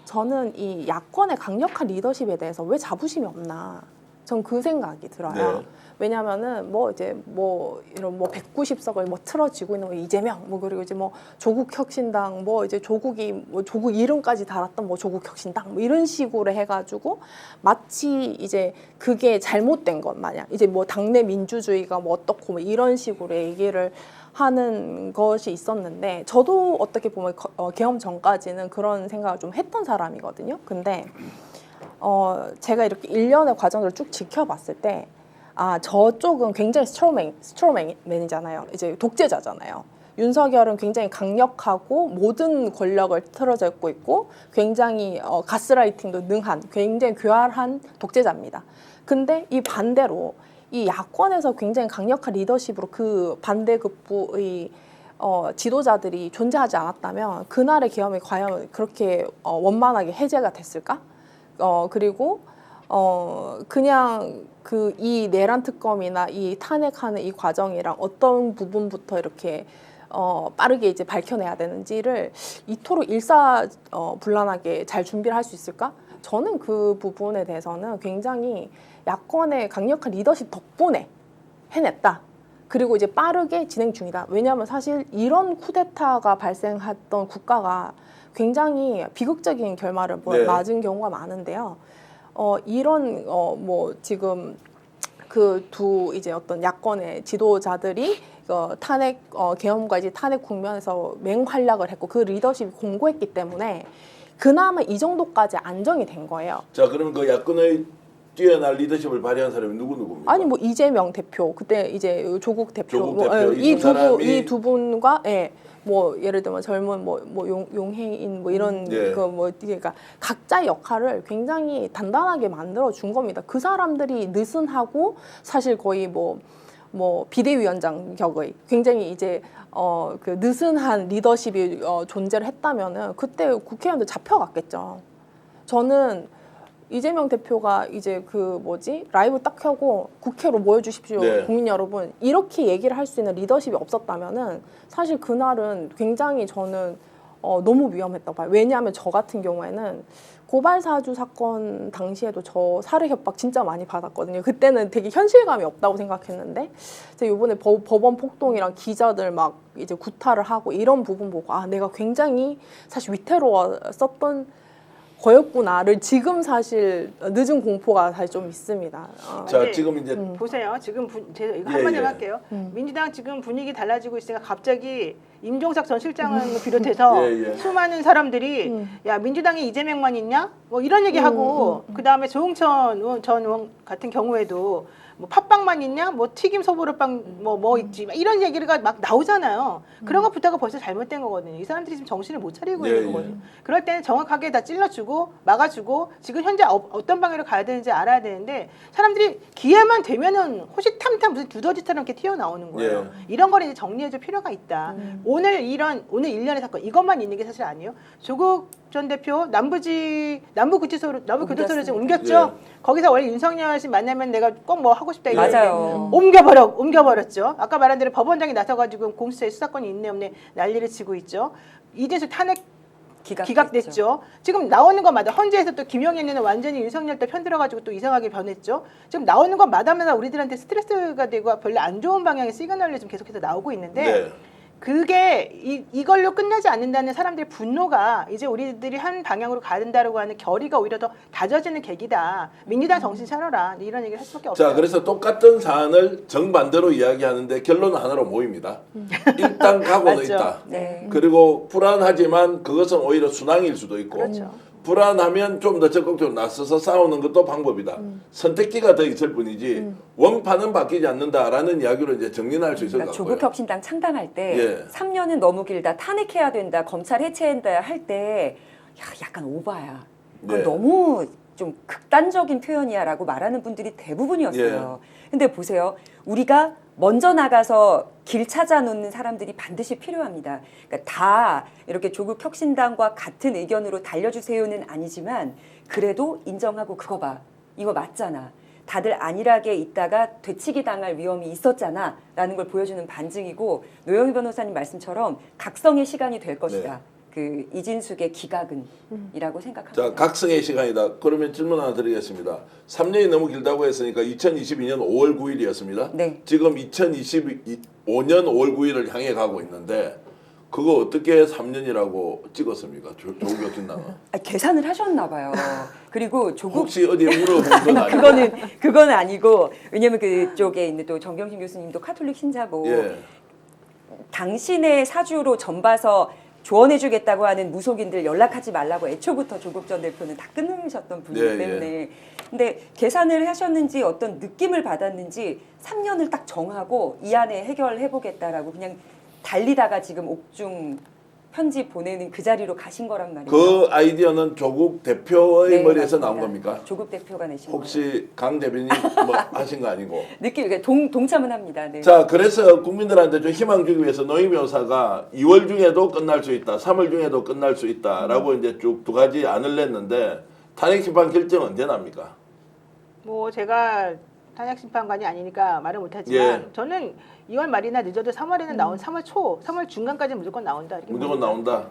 저는 이 야권의 강력한 리더십에 대해서 왜 자부심이 없나. 전 그 생각이 들어요. 네. 왜냐하면은 뭐 이제 뭐 이런 뭐 190석을 뭐 틀어지고 있는 뭐 이재명 뭐 그리고 이제 뭐 조국혁신당 뭐 이제 조국이 뭐 조국 이름까지 달았던 뭐 조국혁신당 뭐 이런 식으로 해가지고 마치 이제 그게 잘못된 것 마냥 이제 뭐 당내 민주주의가 뭐 어떻고 뭐 이런 식으로 얘기를 하는 것이 있었는데 저도 어떻게 보면 계엄 전까지는 그런 생각을 좀 했던 사람이거든요. 근데 제가 이렇게 일련의 과정을 쭉 지켜봤을 때 저쪽은 굉장히 스트롱맨이잖아요. 이제 독재자잖아요. 윤석열은 굉장히 강력하고 모든 권력을 틀어잡고 있고 굉장히 가스라이팅도 능한 굉장히 교활한 독재자입니다. 근데 이 반대로 이 야권에서 굉장히 강력한 리더십으로 그 반대급부의 지도자들이 존재하지 않았다면 그날의 계엄이 과연 그렇게 원만하게 해제가 됐을까? 그리고 그냥 이 내란 특검이나 이 탄핵하는 이 과정이랑 어떤 부분부터 이렇게 빠르게 이제 밝혀내야 되는지를 이토록 일사불란하게 잘 준비를 할 수 있을까? 저는 그 부분에 대해서는 굉장히 야권의 강력한 리더십 덕분에 해냈다. 그리고 이제 빠르게 진행 중이다. 왜냐하면 사실 이런 쿠데타가 발생했던 국가가 굉장히 비극적인 결말을 네. 맞은 경우가 많은데요. 이런 뭐 지금 그 두 이제 어떤 야권의 지도자들이 탄핵 계엄과 이제 탄핵 국면에서 맹활약을 했고 그 리더십이 공고했기 때문에 그나마 이 정도까지 안정이 된 거예요. 자, 그러면 그 야권의 뛰어난 리더십을 발휘한 사람이 누구입니까? 아니 뭐 이재명 대표 그때 이제 조국 대표, 조국 대표 이 두 분과 뭐 예를 들면 젊은 뭐 용해인 뭐 이런 예. 그러니까 각자의 역할을 굉장히 단단하게 만들어 준 겁니다. 그 사람들이 느슨하고 사실 거의 뭐 비대위원장 격의 굉장히 이제 그 느슨한 리더십이 존재를 했다면은 그때 국회의원들 잡혀갔겠죠. 저는 이재명 대표가 이제 라이브 딱 켜고 국회로 모여주십시오. 네. 국민 여러분. 이렇게 얘기를 할 수 있는 리더십이 없었다면은 사실 그날은 굉장히 저는 너무 위험했다고 봐요. 왜냐하면 저 같은 경우에는 고발사주 사건 당시에도 저 살해 협박 진짜 많이 받았거든요. 그때는 되게 현실감이 없다고 생각했는데 제가 이번에 법원 폭동이랑 기자들 막 이제 구타를 하고 이런 부분 보고 내가 굉장히 사실 위태로웠었던 거였구나를 지금 사실 늦은 공포가 사실 좀 있습니다. 자, 근데 지금 이제 보세요. 지금 제가 이거 예, 한마디만 예. 할게요. 민주당 지금 분위기 달라지고 있으니까 갑자기 임종석 전 실장을 비롯해서 예, 예. 수많은 사람들이 야 민주당에 이재명만 있냐? 뭐 이런 얘기하고 그 다음에 조응천 전 의원 같은 경우에도 뭐 팥빵만 있냐? 뭐 튀김 소보루빵 뭐 있지? 막 이런 얘기가 막 나오잖아요. 그런 것부터가 벌써 잘못된 거거든요. 이 사람들이 지금 정신을 못 차리고 예, 있는 거거든요. 그럴 때는 정확하게 다 찔러주고 막아주고 지금 현재 어떤 방향으로 가야 되는지 알아야 되는데 사람들이 기회만 되면은 호시탐탐 무슨 두더지처럼 이렇게 튀어나오는 거예요. 이런 거를 이제 정리해줄 필요가 있다. 오늘 일련의 사건 이것만 있는 게 사실 아니에요. 조국 전 대표 남부구치소로 지금 옮겼죠. 거기서 원래 윤석열 씨 만나면 내가 꼭 뭐 하고 싶다 이랬는데 맞아요. 옮겨버렸죠. 아까 말한 대로 법원장이 나서가지고 공수처에 수사권이 있네 없네 난리를 치고 있죠. 이진수 탄핵 기각됐죠. 지금 나오는 것마다 헌재에서 또 김용현이는 완전히 윤석열 때 편들어가지고 또 이상하게 변했죠. 지금 나오는 것마다 우리들한테 스트레스가 되고 별로 안 좋은 방향의 시그널이 좀 계속해서 나오고 있는데 네. 그게 이걸로 끝나지 않는다는 사람들의 분노가 이제 우리들이 한 방향으로 가야 된다고 하는 결의가 오히려 더 다져지는 계기다. 민주당 정신 차려라. 이런 얘기를 할 수밖에 없어요. 자, 그래서 똑같은 사안을 정반대로 이야기하는데 결론은 하나로 모입니다. 일단 각오는 맞죠. 있다. 네. 그리고 불안하지만 그것은 오히려 순항일 수도 있고 그렇죠. 불안하면 좀 더 적극적으로 나서서 싸우는 것도 방법이다. 선택지가 더 있을 뿐이지 원판은 바뀌지 않는다라는 이야기로 이제 정리할 수 있을 것 그러니까 같고요. 조국혁신당 창당할 때 예. 3년은 너무 길다. 탄핵해야 된다. 검찰 해체한다 할 때 약간 오바야. 그건 네. 너무 좀 극단적인 표현이야라고 말하는 분들이 대부분이었어요. 근데 보세요. 우리가 먼저 나가서 길 찾아놓는 사람들이 반드시 필요합니다. 그러니까 다 이렇게 조국 혁신당과 같은 의견으로 달려주세요는 아니지만 그래도 인정하고 그거 봐. 이거 맞잖아. 다들 안일하게 있다가 되치기 당할 위험이 있었잖아 라는 걸 보여주는 반증이고 노영희 변호사님 말씀처럼 각성의 시간이 될 것이다. 그 이진숙의 기각은이라고 생각합니다. 자, 각성의 시간이다. 그러면 질문 하나 드리겠습니다. 3년이 너무 길다고 했으니까 2022년 5월 9일이었습니다. 네. 지금 2025년 5월 9일을 향해 가고 있는데 그거 어떻게 3년이라고 찍었습니까? 조국 혁신당은. 계산을 하셨나 봐요. 그리고 조국 혹시 어디에 물어본 건 아니고? 그건 아니고 왜냐면 그쪽에 있는 또 정경심 교수님도 카톨릭 신자고 예. 당신의 사주로 전봐서 조언해주겠다고 하는 무속인들 연락하지 말라고 애초부터 조국 전 대표는 다 끊으셨던 분이기 예, 때문에 근데 계산을 하셨는지 어떤 느낌을 받았는지 3년을 딱 정하고 이 안에 해결해보겠다라고 그냥 달리다가 지금 옥중 편지 보내는 그 자리로 가신 거란 말이에요. 그 아이디어는 조국 대표의 네, 머리에서 맞습니다. 나온 겁니까? 조국 대표가 내신 혹시 강 대변인 뭐 하신 거 아니고? 느낌 동참은 합니다. 네. 자, 그래서 국민들한테 좀 희망 주기 위해서 노영희 변호사가 2월 중에도 끝날 수 있다, 3월 중에도 끝날 수 있다라고 이제 쭉 두 가지 안을 냈는데 탄핵 심판 결정 언제 납니까? 뭐 제가 탄핵 심판관이 아니니까 말을 못하지만 예. 저는 2월 말이나 늦어도 3월에는 나온 3월 초, 3월 중간까지 무조건 나온다. 이렇게 무조건 봅니다. 나온다.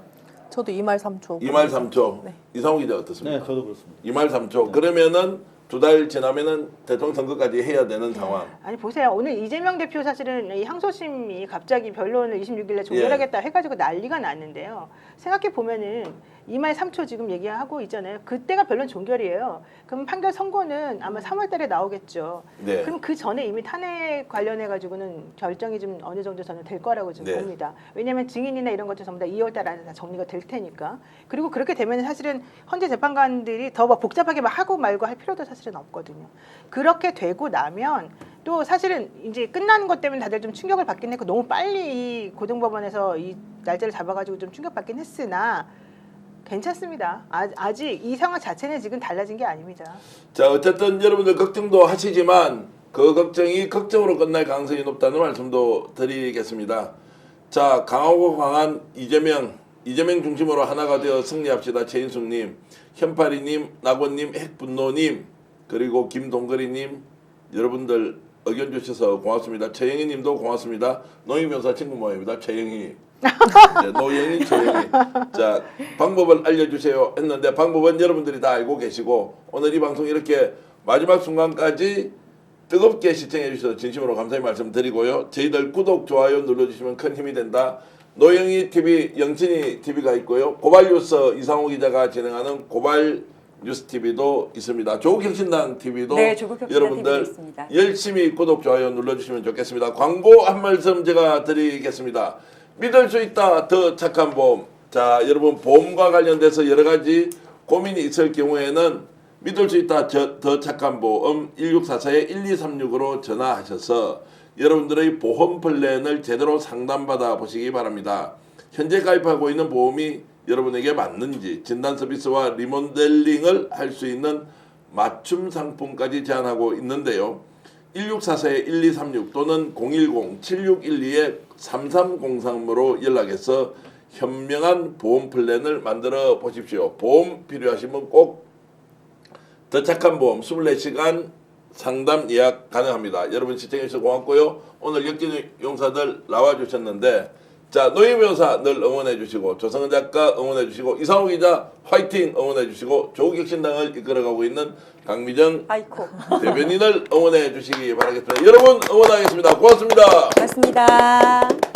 저도 2말 3초. 2말 3초. 네. 이상호 기자 어떻습니까? 네, 저도 그렇습니다. 2말 3초. 그러면은 2달 지나면은 대통령 선거까지 해야 되는 상황. 아니 보세요. 오늘 이재명 대표 사실은 이 항소심이 갑자기 변론을 26일에 종결하겠다 해가지고 난리가 났는데요. 생각해 보면은 2말 3초 지금 얘기하고 있잖아요. 그때가 변론 종결이에요. 그럼 판결 선고는 아마 3월달에 나오겠죠. 네. 그럼 그 전에 이미 탄핵 관련해 가지고는 결정이 좀 어느 정도 저는 될 거라고 지금 네. 봅니다. 왜냐하면 증인이나 이런 것도 전부 다 2월달 안에 다 정리가 될 테니까. 그리고 그렇게 되면 사실은 헌재 재판관들이 더 막 복잡하게 막 하고 말고 할 필요도 사실은 없거든요. 그렇게 되고 나면 또 사실은 이제 끝나는 것 때문에 다들 좀 충격을 받긴 했고 너무 빨리 이 고등법원에서 이 날짜를 잡아가지고 좀 충격받긴 했으나 괜찮습니다. 아직 이 상황 자체는 지금 달라진 게 아닙니다. 자, 어쨌든 여러분들 걱정도 하시지만 그 걱정이 걱정으로 끝날 가능성이 높다는 말씀도 드리겠습니다. 자, 강하고 강한 이재명 중심으로 하나가 되어 승리합시다. 최인숙님, 현파리님, 낙원님, 핵분노님, 그리고 김동거리님, 여러분들 의견 주셔서 고맙습니다. 최영희님도 고맙습니다. 노영희 변호사 친구 모임입니다. 최영희. 네, 노영희, 최영희. 자, 방법을 알려주세요 했는데 방법은 여러분들이 다 알고 계시고 오늘 이 방송 이렇게 마지막 순간까지 뜨겁게 시청해 주셔서 진심으로 감사의 말씀드리고요. 저희들 구독, 좋아요 눌러주시면 큰 힘이 된다. 노영희 TV, 영진이 TV가 있고요. 고발뉴스 이상호 기자가 진행하는 고발 뉴스 TV도 있습니다. 조국혁신당 TV도 네, 조국혁신당 여러분들 TV도 있습니다. 열심히 구독, 좋아요 눌러주시면 좋겠습니다. 광고 한 말씀 제가 드리겠습니다. 믿을 수 있다 더 착한 보험. 자, 여러분 보험과 관련돼서 여러 가지 고민이 있을 경우에는 믿을 수 있다 더 착한 보험 1644-1236으로 전화하셔서 여러분들의 보험 플랜을 제대로 상담받아 보시기 바랍니다. 현재 가입하고 있는 보험이 여러분에게 맞는지 진단 서비스와 리모델링을 할 수 있는 맞춤 상품까지 제안하고 있는데요. 1644-1236 또는 010-7612-3303으로 연락해서 현명한 보험 플랜을 만들어 보십시오. 보험 필요하시면 꼭 더 착한 보험 24시간 상담 예약 가능합니다. 여러분 시청해 주셔서 고맙고요. 오늘 역전 용사들 나와주셨는데 자, 노영희 변호사 늘 응원해 주시고 조성은 작가 응원해 주시고 이상호 기자 화이팅 응원해 주시고 조국혁신당을 이끌어가고 있는 강미정 아이코. 대변인을 응원해 주시기 바라겠습니다. 여러분 응원하겠습니다. 고맙습니다. 고맙습니다.